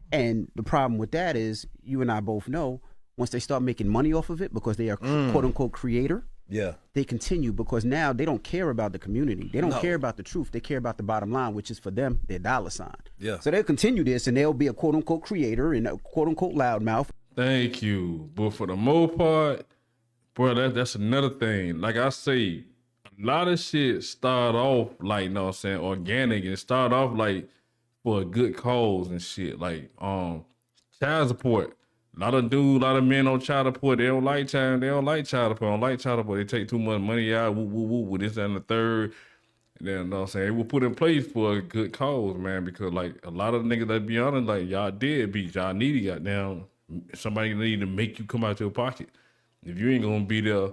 And the problem with that is, you and I both know, once they start making money off of it because they are quote unquote creator, Yeah. they continue because now they don't care about the community. They don't No. care about the truth. They care about the bottom line, which is for them their dollar sign. Yeah. So they'll continue this and they'll be a quote unquote creator and a quote unquote loudmouth. Thank you. But for the most part, bro, that's another thing. Like I say, a lot of shit start off like, you know what I'm saying, organic and start off like for a good cause and shit. Like child support. A lot of men on child support. They don't like child support. They take too much money out, with this that, and the third. And then, you know what I'm saying, it was put in place for a good cause, man, because like a lot of niggas that be honest, like y'all deadbeats, y'all need goddamn somebody need to make you come out your pocket. If you ain't gonna be there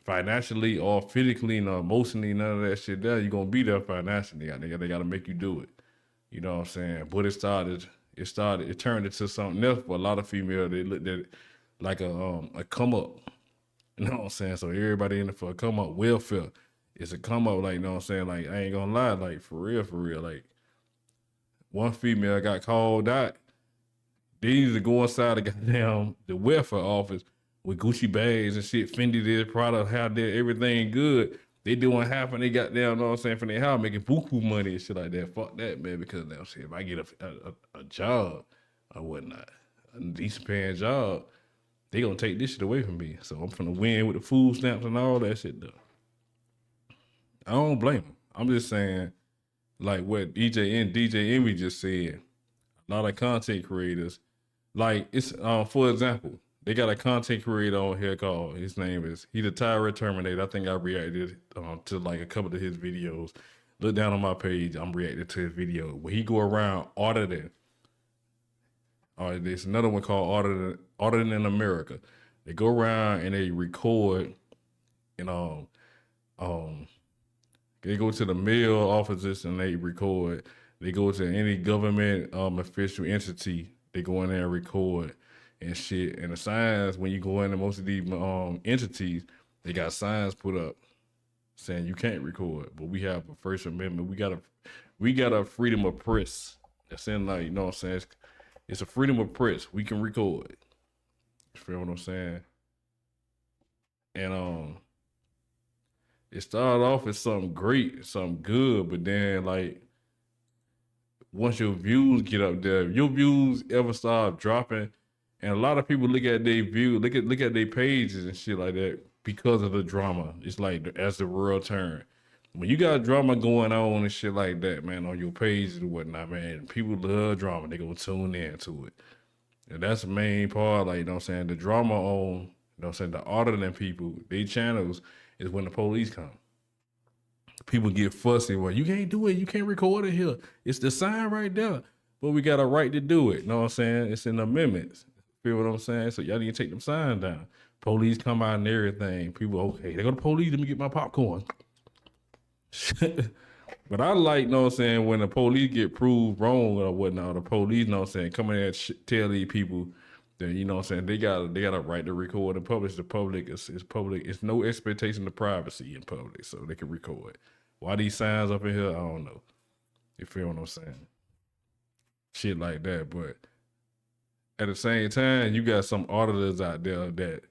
financially or physically or emotionally, none of that shit there, you gonna be there financially. They gotta make you do it. You know what I'm saying? But it turned into something else for a lot of females. They looked at it like a come up. You know what I'm saying? So everybody in it for a come up welfare. It's a come up, like, you know what I'm saying? Like, I ain't gonna lie, like for real. Like one female got called out. They need to go inside the welfare office with Gucci bags and shit, Fendi this product, how they everything good. They doing half and they got down, you know what I'm saying, from their house making buku money and shit like that. Fuck that, man, because now shit, if I get a job or whatnot, a decent paying job, they gonna take this shit away from me. So I'm finna win with the food stamps and all that shit though. I don't blame them. I'm just saying, like what DJ Envy just said, a lot of content creators, like it's for example, they got a content creator on here called, his name is, he the Tyrant Terminator. I think I reacted to like a couple of his videos. Look down on my page, I'm reacting to his video. Where he go around auditing. All right, there's another one called Auditing in America. They go around and they record and they go to the mail offices and they record. They go to any government official entity. They go in there and record and shit. And the signs, when you go into most of these entities, they got signs put up saying you can't record. But we have a First Amendment. We got a freedom of press. That's in, like, you know what I'm saying? It's a freedom of press. We can record. You feel what I'm saying? And it started off as something great, something good, but then like once your views get up there, your views ever start dropping, and a lot of people look at their view, look at their pages and shit like that because of the drama. It's like as the world turn. When you got drama going on and shit like that, man, on your pages and whatnot, man, people love drama. They gonna tune in to it. And that's the main part, like, you know what I'm saying? The drama on, you know what I'm saying, the auditing people, they channels is when the police come. People get fussy. Well, you can't do it. You can't record it here. It's the sign right there. But we got a right to do it. You know what I'm saying? It's in the amendments. Feel what I'm saying? So y'all need to take them signs down. Police come out and everything. People, okay, they go to police. Let me get my popcorn. But I like, you know what I'm saying, when the police get proved wrong or whatnot, the police, you know what I'm saying, come in there and tell these people that, you know what I'm saying, they got a right to record and publish. The public is public. It's no expectation of privacy in public, so they can record. Why these signs up in here, I don't know. You feel what I'm saying? Shit like that. But at the same time, you got some auditors out there that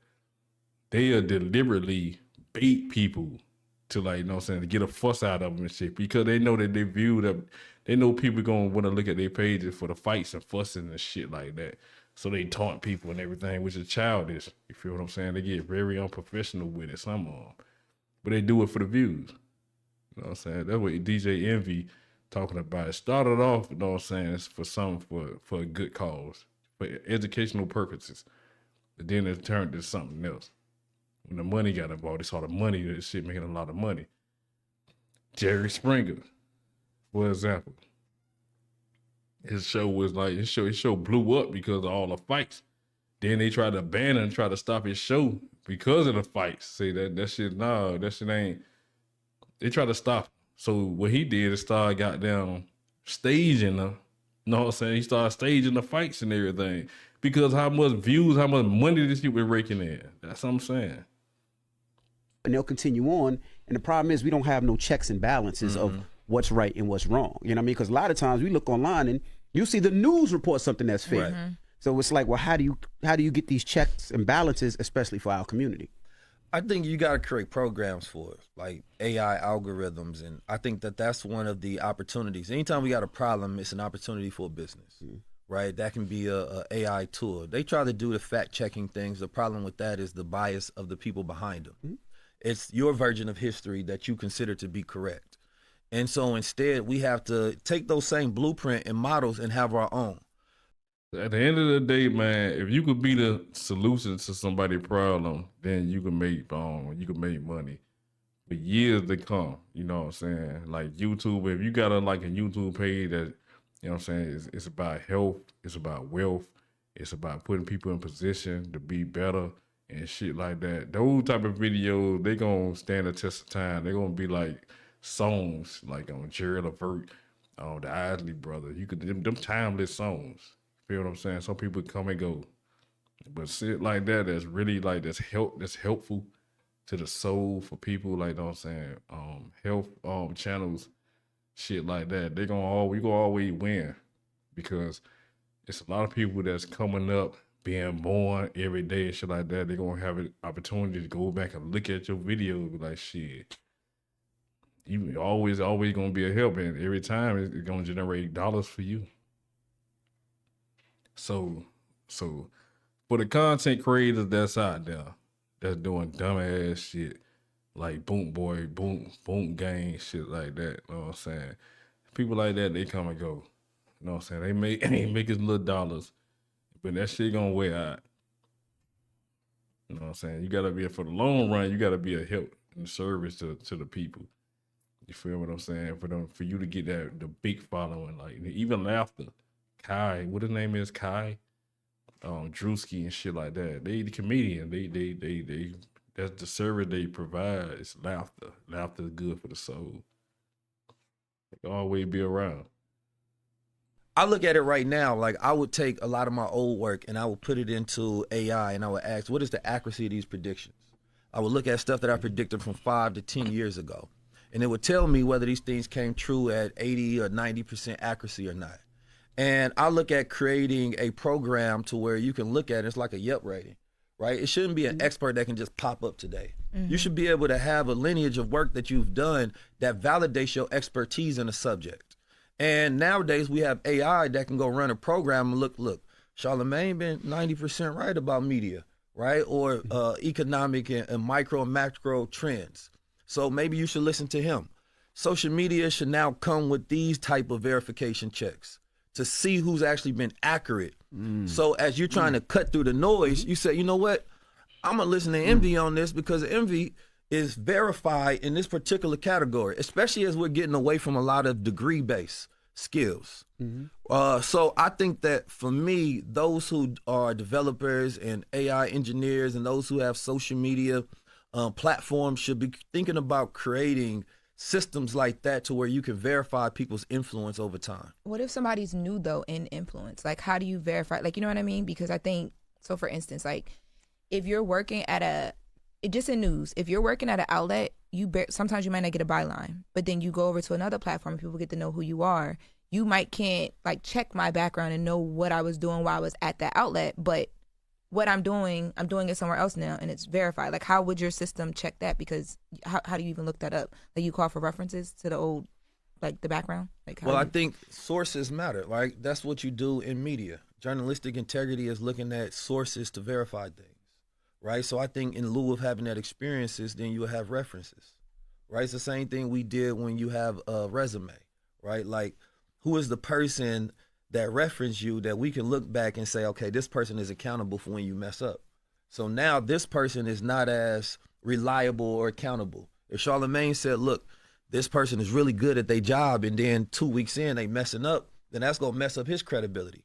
they are deliberately bait people to, like, you know what I'm saying, to get a fuss out of them and shit, because they know that they know people gonna want to look at their pages for the fights and fussing and shit like that. So they taunt people and everything, which is childish. You feel what I'm saying? They get very unprofessional with it, some of them. But they do it for the views. You know what I'm saying? That's what DJ Envy talking about. It started off, you know what I'm saying, it's for a good cause, for educational purposes. And then it turned to something else. When the money got involved, they saw the money, that shit making a lot of money. Jerry Springer, for example. His show was like, his show blew up because of all the fights. Then they tried to ban him and try to stop his show because of the fights. See, that shit ain't, they tried to stop him. So what he did is start goddamn staging them. You know what I'm saying? He started staging the fights and everything. Because how much views, how much money this shit was raking in. That's what I'm saying. And they'll continue on. And the problem is we don't have no checks and balances of what's right and what's wrong. You know what I mean? Because a lot of times we look online and you see the news report something that's fake. Right. So it's like, well, how do you get these checks and balances, especially for our community? I think you got to create programs for it, like AI algorithms, and I think that that's one of the opportunities. Anytime we got a problem, it's an opportunity for a business, right? That can be a AI tool. They try to do the fact checking things. The problem with that is the bias of the people behind them. It's your version of history that you consider to be correct, and so instead we have to take those same blueprint and models and have our own. At the end of the day, man, if you could be the solution to somebody's problem, then you can make money for years to come. You know what I'm saying? Like YouTube, if you got a YouTube page that, you know what I'm saying, it's about health, it's about wealth, it's about putting people in position to be better and shit like that. Those type of videos, they gonna stand the test of time. They're gonna be like songs, like on Jerry Levert, the Isley Brothers. You could them timeless songs. Feel what I'm saying? Some people come and go, but shit like that that's really like that's helpful to the soul for people. Like, know what I'm saying, health channels, shit like that. We gonna always win because it's a lot of people that's coming up, being born every day and shit like that. They're gonna have an opportunity to go back and look at your video and be like, shit. You always gonna be a help, and every time it's gonna generate dollars for you. So for the content creators that's out there, that's doing dumbass shit like Boom Boy, Boom Gang, shit like that, you know what I'm saying? People like that, they come and go. You know what I'm saying? They make his little dollars, but that shit gonna wear out. You know what I'm saying? You gotta be, for the long run, you gotta be a help and service to the people. You feel what I'm saying? For you to get the big following, like even after Kai, what his name is, Kai, Drewski and shit like that. They the comedian. They that's the service they provide. It's laughter. Laughter is good for the soul. They can always be around. I look at it right now, like I would take a lot of my old work and I would put it into AI and I would ask, what is the accuracy of these predictions? I would look at stuff that I predicted from 5 to 10 years ago, and it would tell me whether these things came true at 80 or 90% accuracy or not. And I look at creating a program to where you can look at it, it's like a Yelp rating, right? It shouldn't be an expert that can just pop up today. You should be able to have a lineage of work that you've done that validates your expertise in a subject. And nowadays we have AI that can go run a program and look, Charlamagne been 90% right about media, right? Or economic and micro and macro trends. So maybe you should listen to him. Social media should now come with these type of verification checks to see who's actually been accurate. So as you're trying to cut through the noise, you say, you know what? I'm gonna listen to Envy on this because Envy is verified in this particular category, especially as we're getting away from a lot of degree-based skills. So I think that for me, those who are developers and AI engineers and those who have social media platforms should be thinking about creating systems like that to where you can verify people's influence over time. What if somebody's new though in influence? Like, how do you verify? Like, you know what I mean? Because I think, so for instance, like if you're working at just in news, if you're working at an outlet, sometimes you might not get a byline, but then you go over to another platform and people get to know who you are. You can't like check my background and know what I was doing while I was at that outlet, but what I'm doing it somewhere else now and it's verified. Like, how would your system check that? Because how do you even look that up? Like, you call for references to the old, like the background? Like, I think sources matter. Like, that's what you do in media. Journalistic integrity is looking at sources to verify things, right? So I think in lieu of having that experiences, then you will have references, right? It's the same thing we did when you have a resume, right? Like, who is the person that reference you that we can look back and say, okay, this person is accountable for when you mess up, So now this person is not as reliable or accountable. If Charlamagne said, look, this person is really good at their job, and then 2 weeks in they messing up, then that's gonna mess up his credibility.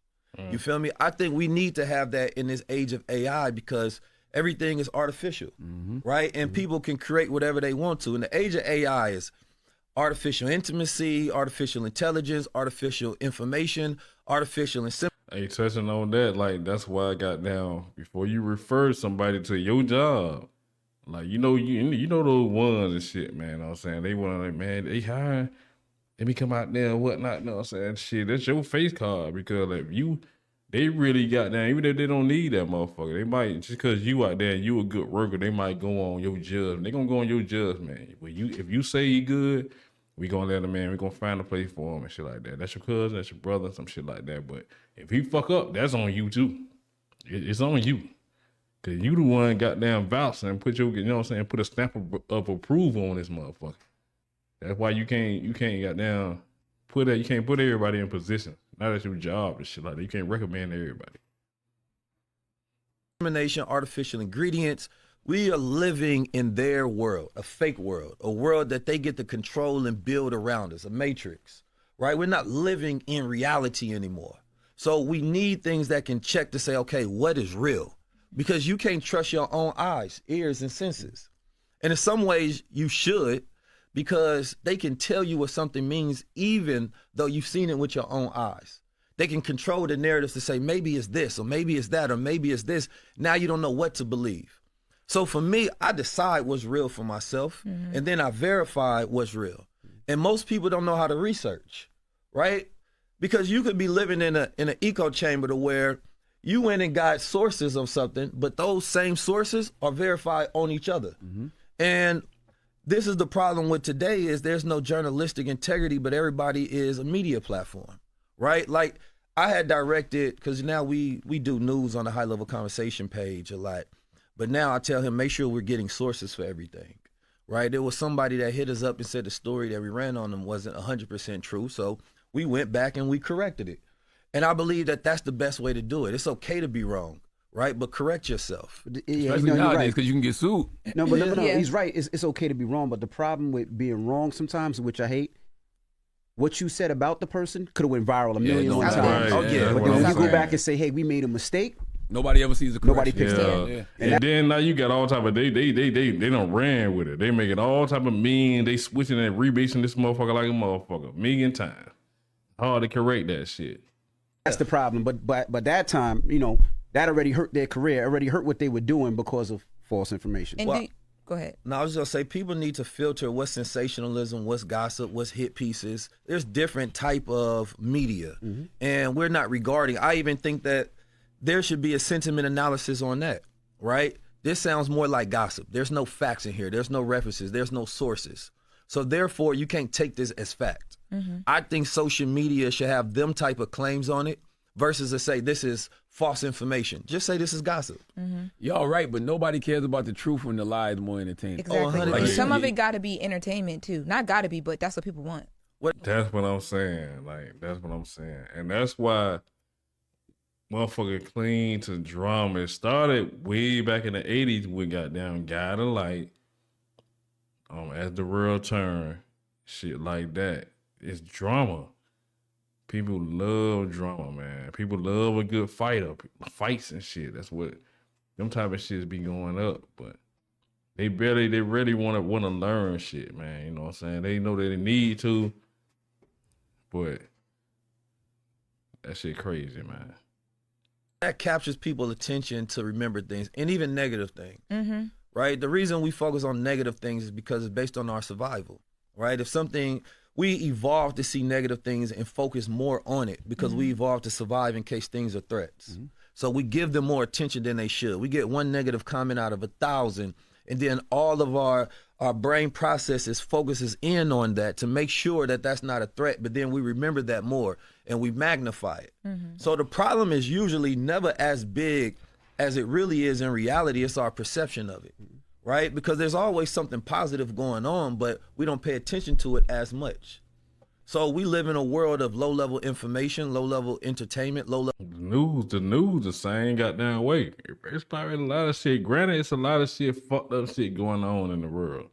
You feel me? I think we need to have that in this age of AI because everything is artificial, right? And people can create whatever they want to. And the age of AI is artificial intimacy, artificial intelligence, artificial information, artificial and simple. Hey, touching on that, like that's why I got down before you refer somebody to your job. Like you know those ones and shit, man. You know what I'm saying? They want like, man, they hiring, let me come out there and whatnot. You know what I'm saying? Shit, that's your face card because like they really got down, even if they don't need that motherfucker. They might, just because you out there and you a good worker, they might go on your judgment. They gonna go on your judgment. But if you say he good, we gonna let him in. We gonna find a place for him and shit like that. That's your cousin, that's your brother, some shit like that. But if he fuck up, that's on you too. It's on you. Cause you the one goddamn vouch and put your, you know what I'm saying, put a stamp of approval on this motherfucker. That's why you can't goddamn you can't put everybody in position. Not at your job and shit like that. You can't recommend everybody. Discrimination, artificial ingredients. We are living in their world, a fake world, a world that they get to control and build around us, a matrix, right? We're not living in reality anymore. So we need things that can check to say, okay, what is real? Because you can't trust your own eyes, ears, and senses. And in some ways, you should, because they can tell you what something means even though you've seen it with your own eyes. They can control the narratives to say, maybe it's this, or maybe it's that, or maybe it's this. Now you don't know what to believe. So for me, I decide what's real for myself, and then I verify what's real. And most people don't know how to research, right? Because you could be living in an echo chamber to where you went and got sources of something, but those same sources are verified on each other. And this is the problem with today is there's no journalistic integrity, but everybody is a media platform, right? Like I had directed, because now we do news on the High Level Conversation page a lot, but now I tell him, make sure we're getting sources for everything, right? There was somebody that hit us up and said the story that we ran on them wasn't 100% true, so we went back and we corrected it. And I believe that that's the best way to do it. It's okay to be wrong, right? But correct yourself. Yeah, Especially nowadays, because you can get sued. No, Yeah. he's right. It's okay to be wrong, but the problem with being wrong sometimes, which I hate, what you said about the person could have went viral a million no, one right, times. Oh, yeah. But That's then what when I'm you go saying. back and say, hey, we made a mistake, Nobody ever sees the Nobody correction. picks it Yeah. up. Yeah. And then now you got all type of they done ran with it. They making all type of mean. They switching and rebasing this motherfucker like a motherfucker million times. Hard to correct that shit. that's the problem. But that time, that already hurt their career, already hurt what they were doing because of false information. And go ahead. Now, I was just gonna say, people need to filter what's sensationalism, what's gossip, what's hit pieces. There's different type of media, and we're not regarding. I even think that there should be a sentiment analysis on that, right? This sounds more like gossip. There's no facts in here. There's no references. There's no sources. So therefore, you can't take this as fact. I think social media should have them type of claims on it versus to say this is false information. Just say this is gossip. Y'all right, but nobody cares about the truth when the lie is more entertaining. Exactly. 100%. And some of it got to be entertainment too. Not got to be, but that's what people want. That's what I'm saying. Like, that's what I'm saying. And that's why motherfucker clean to drama. It started way back in the 80s with goddamn Guide the Light. As the world turn, shit like that. It's drama. People love drama, man. People love a good fighter, fights and shit. That's what them type of shits be going up. But they really want to learn shit, man. You know what I'm saying? They know that they need to, but that shit crazy, man. That captures people's attention to remember things, and even negative things, right? The reason we focus on negative things is because it's based on our survival, right? If something, we evolved to see negative things and focus more on it because we evolved to survive in case things are threats. So we give them more attention than they should. We get one negative comment out of 1,000, and then all of our brain processes focuses in on that to make sure that that's not a threat, but then we remember that more and we magnify it. So the problem is usually never as big as it really is in reality. It's our perception of it, right? Because there's always something positive going on, but we don't pay attention to it as much. So we live in a world of low-level information, low-level entertainment, low-level. The news the same goddamn way. It's probably a lot of shit. Granted, it's a lot of shit, fucked up shit going on in the world.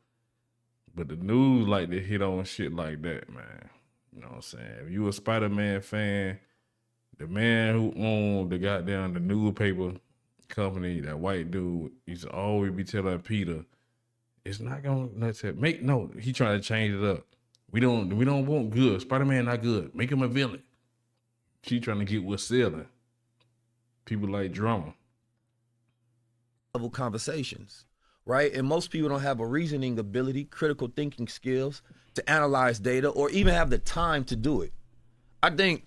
But the news like to hit on shit like that, man. You know what I'm saying? If you a Spider-Man fan, the man who owned the goddamn the newspaper company, that white dude, used to always be telling Peter, it's not gonna he trying to change it up. We don't want good. Spider-Man not good. Make him a villain. She trying to get what's selling. People like drama. Level conversations, right? And most people don't have a reasoning ability, critical thinking skills to analyze data, or even have the time to do it. I think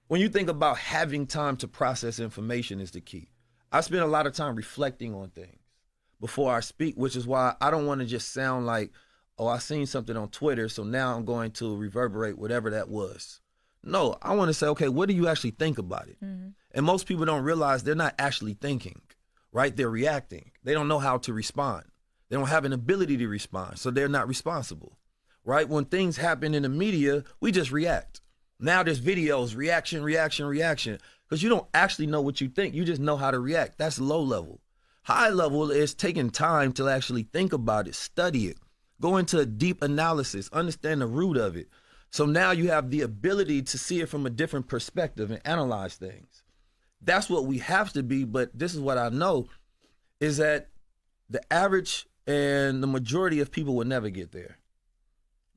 when you think about having time to process information is the key. I spend a lot of time reflecting on things before I speak, which is why I don't want to just sound like, oh, I seen something on Twitter, so now I'm going to reverberate whatever that was. No, I want to say, okay, what do you actually think about it? Mm-hmm. And most people don't realize they're not actually thinking, right? They're reacting. They don't know how to respond. They don't have an ability to respond, so they're not responsible, right? When things happen in the media, we just react. Now there's videos, reaction, because you don't actually know what you think. You just know how to react. That's low level. High level is taking time to actually think about it, study it, go into a deep analysis, understand the root of it. So now you have the ability to see it from a different perspective and analyze things. That's what we have to be, but this is what I know, is that the average and the majority of people will never get there.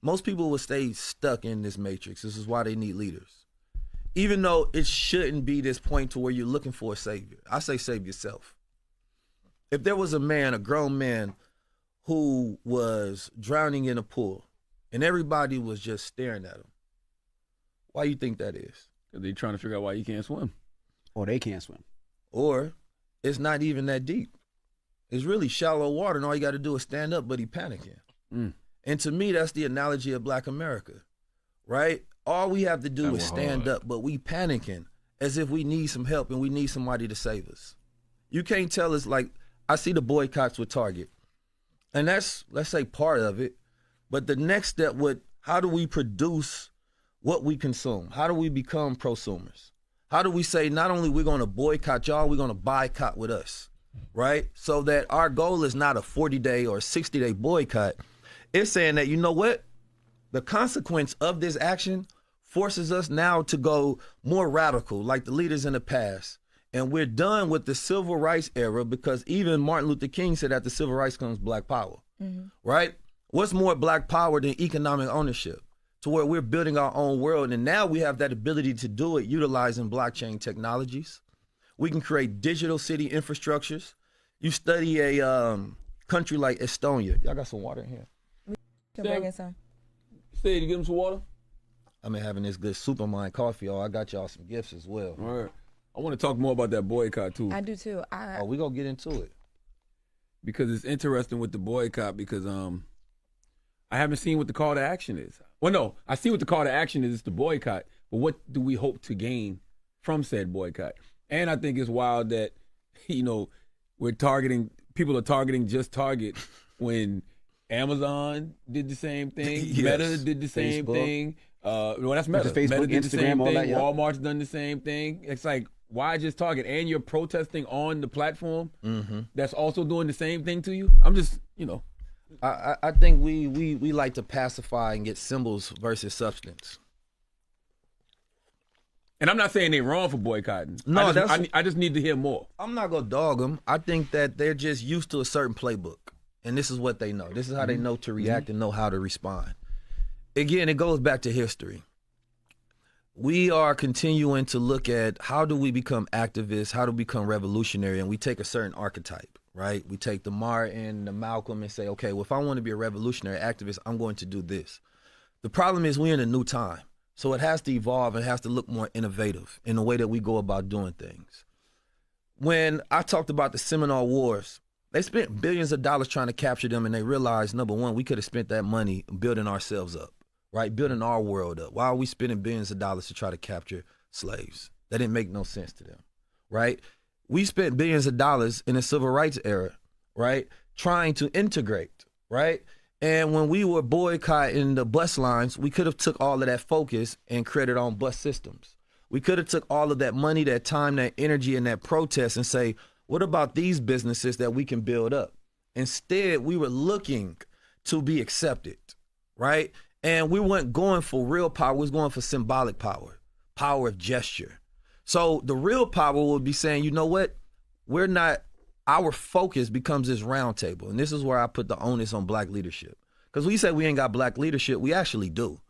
Most people will stay stuck in this matrix. This is why they need leaders. Even though it shouldn't be this point to where you're looking for a savior. I say save yourself. If there was a man, a grown man, who was drowning in a pool and everybody was just staring at him, why you think that is? Because they're trying to figure out why you can't swim. Or they can't swim. Or it's not even that deep. It's really shallow water, and all you got to do is stand up, but he panicking. And to me, that's the analogy of Black America, right? All we have to do is stand up, but we panicking as if we need some help and we need somebody to save us. You can't tell us, like, I see the boycotts with Target, and that's, let's say, part of it. But the next step would, how do we produce what we consume? How do we become prosumers? How do we say not only we're going to boycott y'all, we're going to boycott with us, right? So that our goal is not a 40-day or 60-day boycott. It's saying that, you know what? The consequence of this action forces us now to go more radical, like the leaders in the past. And we're done with the civil rights era, because even Martin Luther King said after civil rights comes Black power, right? What's more Black power than economic ownership, to where we're building our own world? And now we have that ability to do it utilizing blockchain technologies. We can create digital city infrastructures. You study a country like Estonia. Y'all got some water in here? Can bring in some. Say, you get him some water? I've been having this good Supermind coffee. I got y'all some gifts as well. All right. I want to talk more about that boycott too. I do too. We gonna get into it. Because it's interesting with the boycott, because I haven't seen what the call to action is. Well, no, I see what the call to action is. It's the boycott. But what do we hope to gain from said boycott? And I think it's wild that, people are targeting just Target when Amazon did the same thing. Yes. Meta did the same Facebook. thing. Well, that's Meta. Facebook, Meta did the Instagram, same all thing. that, yeah. Walmart's done the same thing. It's like, why just Target? And you're protesting on the platform that's also doing the same thing to you? I'm just, I think we like to pacify and get symbols versus substance. And I'm not saying they're wrong for boycotting. No, I just need to hear more. I'm not gonna dog them. I think that they're just used to a certain playbook, and this is what they know. This is how they know to react and know how to respond. Again, it goes back to history. We are continuing to look at how do we become activists, how do we become revolutionary, and we take a certain archetype, right? We take the Martin, the Malcolm, and say, okay, well, if I want to be a revolutionary activist, I'm going to do this. The problem is we're in a new time. So it has to evolve and has to look more innovative in the way that we go about doing things. When I talked about the Seminole Wars, they spent billions of dollars trying to capture them, and they realized, number one, we could have spent that money building ourselves up, right? Building our world up. Why are we spending billions of dollars to try to capture slaves? That didn't make no sense to them, right? We spent billions of dollars in the civil rights era, right? Trying to integrate, right? And when we were boycotting the bus lines, we could have took all of that focus and created our own bus systems. We could have took all of that money, that time, that energy, and that protest and say, What about these businesses that we can build up? Instead, we were looking to be accepted, right? And we weren't going for real power. We was going for symbolic power, power of gesture. So the real power would be saying, you know what? We're not, our focus becomes this round table. And this is where I put the onus on black leadership. Because we say we ain't got black leadership, we actually do,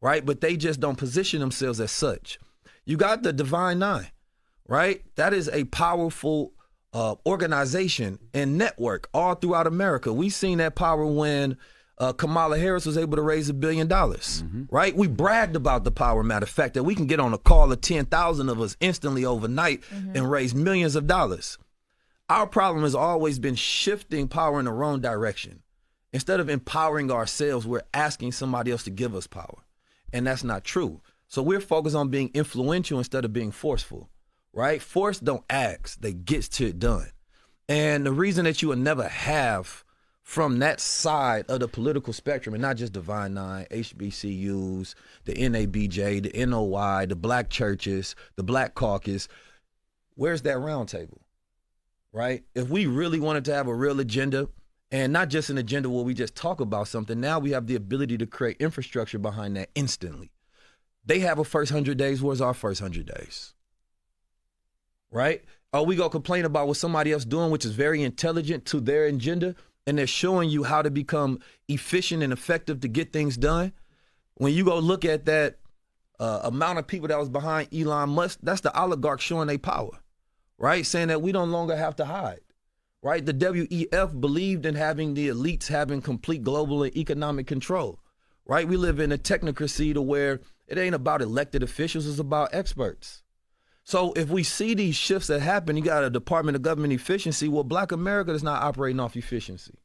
right? But they just don't position themselves as such. You got the Divine Nine, right? That is a powerful organization and network all throughout America. We seen that power when Kamala Harris was able to raise $1 billion, right? We bragged about the power, matter of fact, that we can get on a call of 10,000 of us instantly overnight and raise millions of dollars. Our problem has always been shifting power in the wrong direction. Instead of empowering ourselves, we're asking somebody else to give us power. And that's not true. So we're focused on being influential instead of being forceful, right? Force don't ask, they get it done. And the reason that you will never have from that side of the political spectrum, and not just Divine Nine, HBCUs, the NABJ, the NOI, the black churches, the Black Caucus, where's that round table, right? If we really wanted to have a real agenda, and not just an agenda where we just talk about something, now we have the ability to create infrastructure behind that instantly. They have a first 100 days. Where's our first 100 days? Right? Or we go complain about what somebody else doing, which is very intelligent to their agenda, and they're showing you how to become efficient and effective to get things done. When you go look at that amount of people that was behind Elon Musk, that's the oligarchs showing their power, right? Saying that we don't longer have to hide. Right? The WEF believed in having the elites having complete global and economic control, right? We live in a technocracy to where it ain't about elected officials, it's about experts. So if we see these shifts that happen, you got a Department of Government Efficiency. Well, Black America is not operating off efficiency.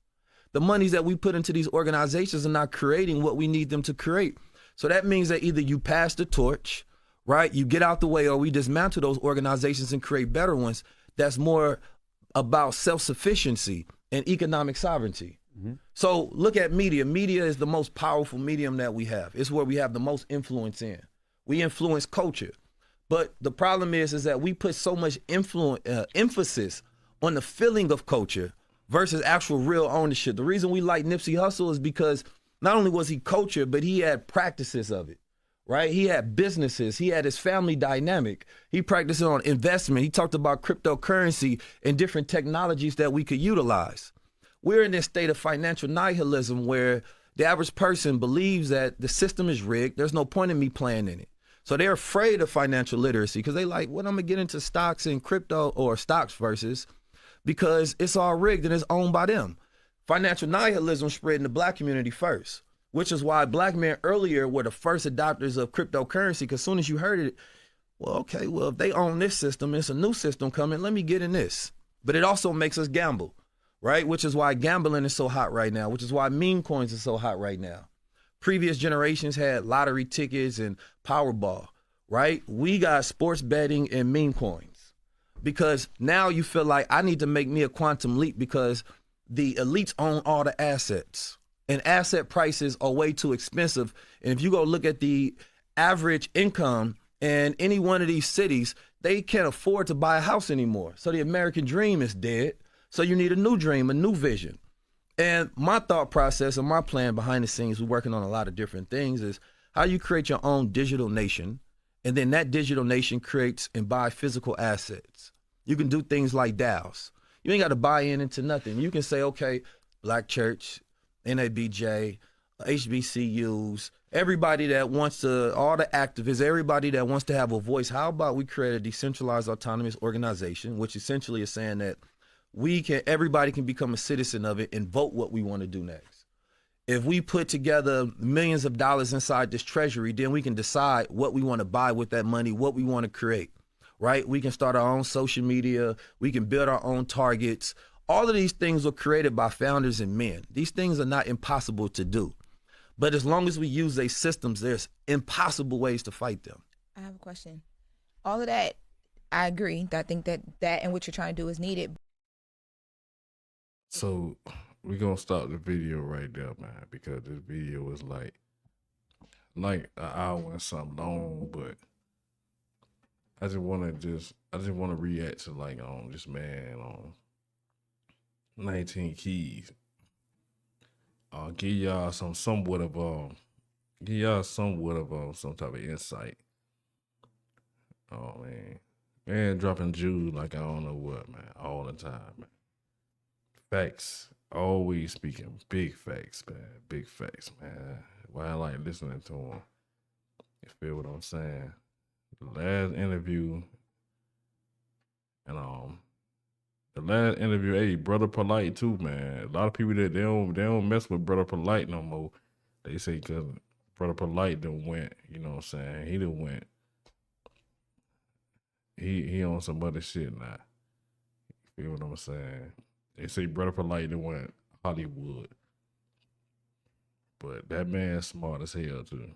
The monies that we put into these organizations are not creating what we need them to create. So that means that either you pass the torch, right? You get out the way, or we dismantle those organizations and create better ones that's more about self-sufficiency and economic sovereignty. So look at media. Media is the most powerful medium that we have. It's where we have the most influence in. We influence culture. But the problem is that we put so much emphasis on the feeling of culture versus actual real ownership. The reason we like Nipsey Hussle is because not only was he culture, but he had practices of it. Right? He had businesses. He had his family dynamic. He practiced on investment. He talked about cryptocurrency and different technologies that we could utilize. We're in this state of financial nihilism where the average person believes that the system is rigged. There's no point in me playing in it. So they're afraid of financial literacy because they like, what, I'm going to get into stocks and crypto, or stocks versus, because it's all rigged and it's owned by them. Financial nihilism spread in the black community first, which is why black men earlier were the first adopters of cryptocurrency, because as soon as you heard it, well, okay, well, if they own this system, it's a new system coming, let me get in this. But it also makes us gamble, right? Which is why gambling is so hot right now, which is why meme coins are so hot right now. Previous generations had lottery tickets and Powerball, right? We got sports betting and meme coins, because now you feel like I need to make me a quantum leap because the elites own all the assets. And asset prices are way too expensive. And if you go look at the average income in any one of these cities, they can't afford to buy a house anymore. So the American dream is dead. So you need a new dream, a new vision. And my thought process and my plan behind the scenes, we're working on a lot of different things, is how you create your own digital nation. And then that digital nation creates and buy physical assets. You can do things like DAOs. You ain't got to buy into nothing. You can say, okay, Black Church, NABJ, HBCUs, everybody that wants to, all the activists, everybody that wants to have a voice, how about we create a decentralized autonomous organization, which essentially is saying that everybody can become a citizen of it and vote what we want to do next. If we put together millions of dollars inside this treasury, then we can decide what we want to buy with that money, what we want to create, right? We can start our own social media. We can build our own targets. All of these things were created by founders and men. These things are not impossible to do. But as long as we use these systems, there's impossible ways to fight them. I have a question. All of that, I agree. I think that and what you're trying to do is needed. So we're going to stop the video right there, man, because this video is like an hour and something long, but I just want to react to like this man on 19 Keys. Give y'all somewhat of some type of insight. Oh man, dropping Jews like I don't know what, man, all the time, man. Facts, always speaking big facts, man. Why I like listening to him. You feel what I'm saying? The last interview, and the last interview, hey, Brother Polite too, man. A lot of people that they don't mess with Brother Polite no more. They say because Brother Polite done went, you know what I'm saying? He done went. He on some other shit now. You feel what I'm saying? They say Brother Polite done went Hollywood. But that man's smart as hell too.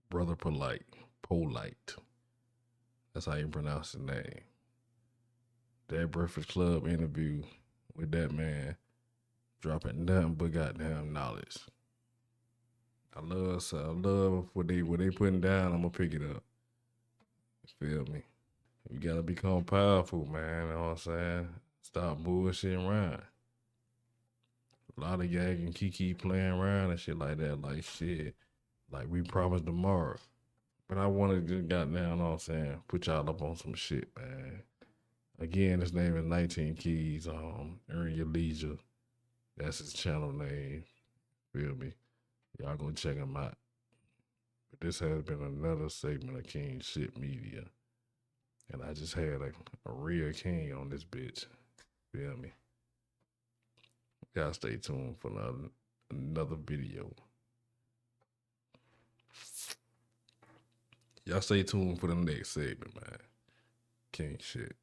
Brother Polite. That's how you pronounce his name. That Breakfast Club interview with that man dropping nothing but goddamn knowledge. I love what they putting down. I'm gonna pick it up. You feel me? You gotta become powerful, man. You know what I'm saying? Stop bullshitting around. A lot of Gag and Kiki playing around and shit like that. Like shit. Like we promised tomorrow. But I wanted to goddamn, you know what I'm saying, put y'all up on some shit, man. Again, his name is 19 Keys. Earn Your Leisure. That's his channel name. Feel me? Y'all go check him out. But this has been another segment of King Shit Media. And I just had a real king on this bitch. Feel me? Y'all stay tuned for another video. Y'all stay tuned for the next segment, man. King Shit.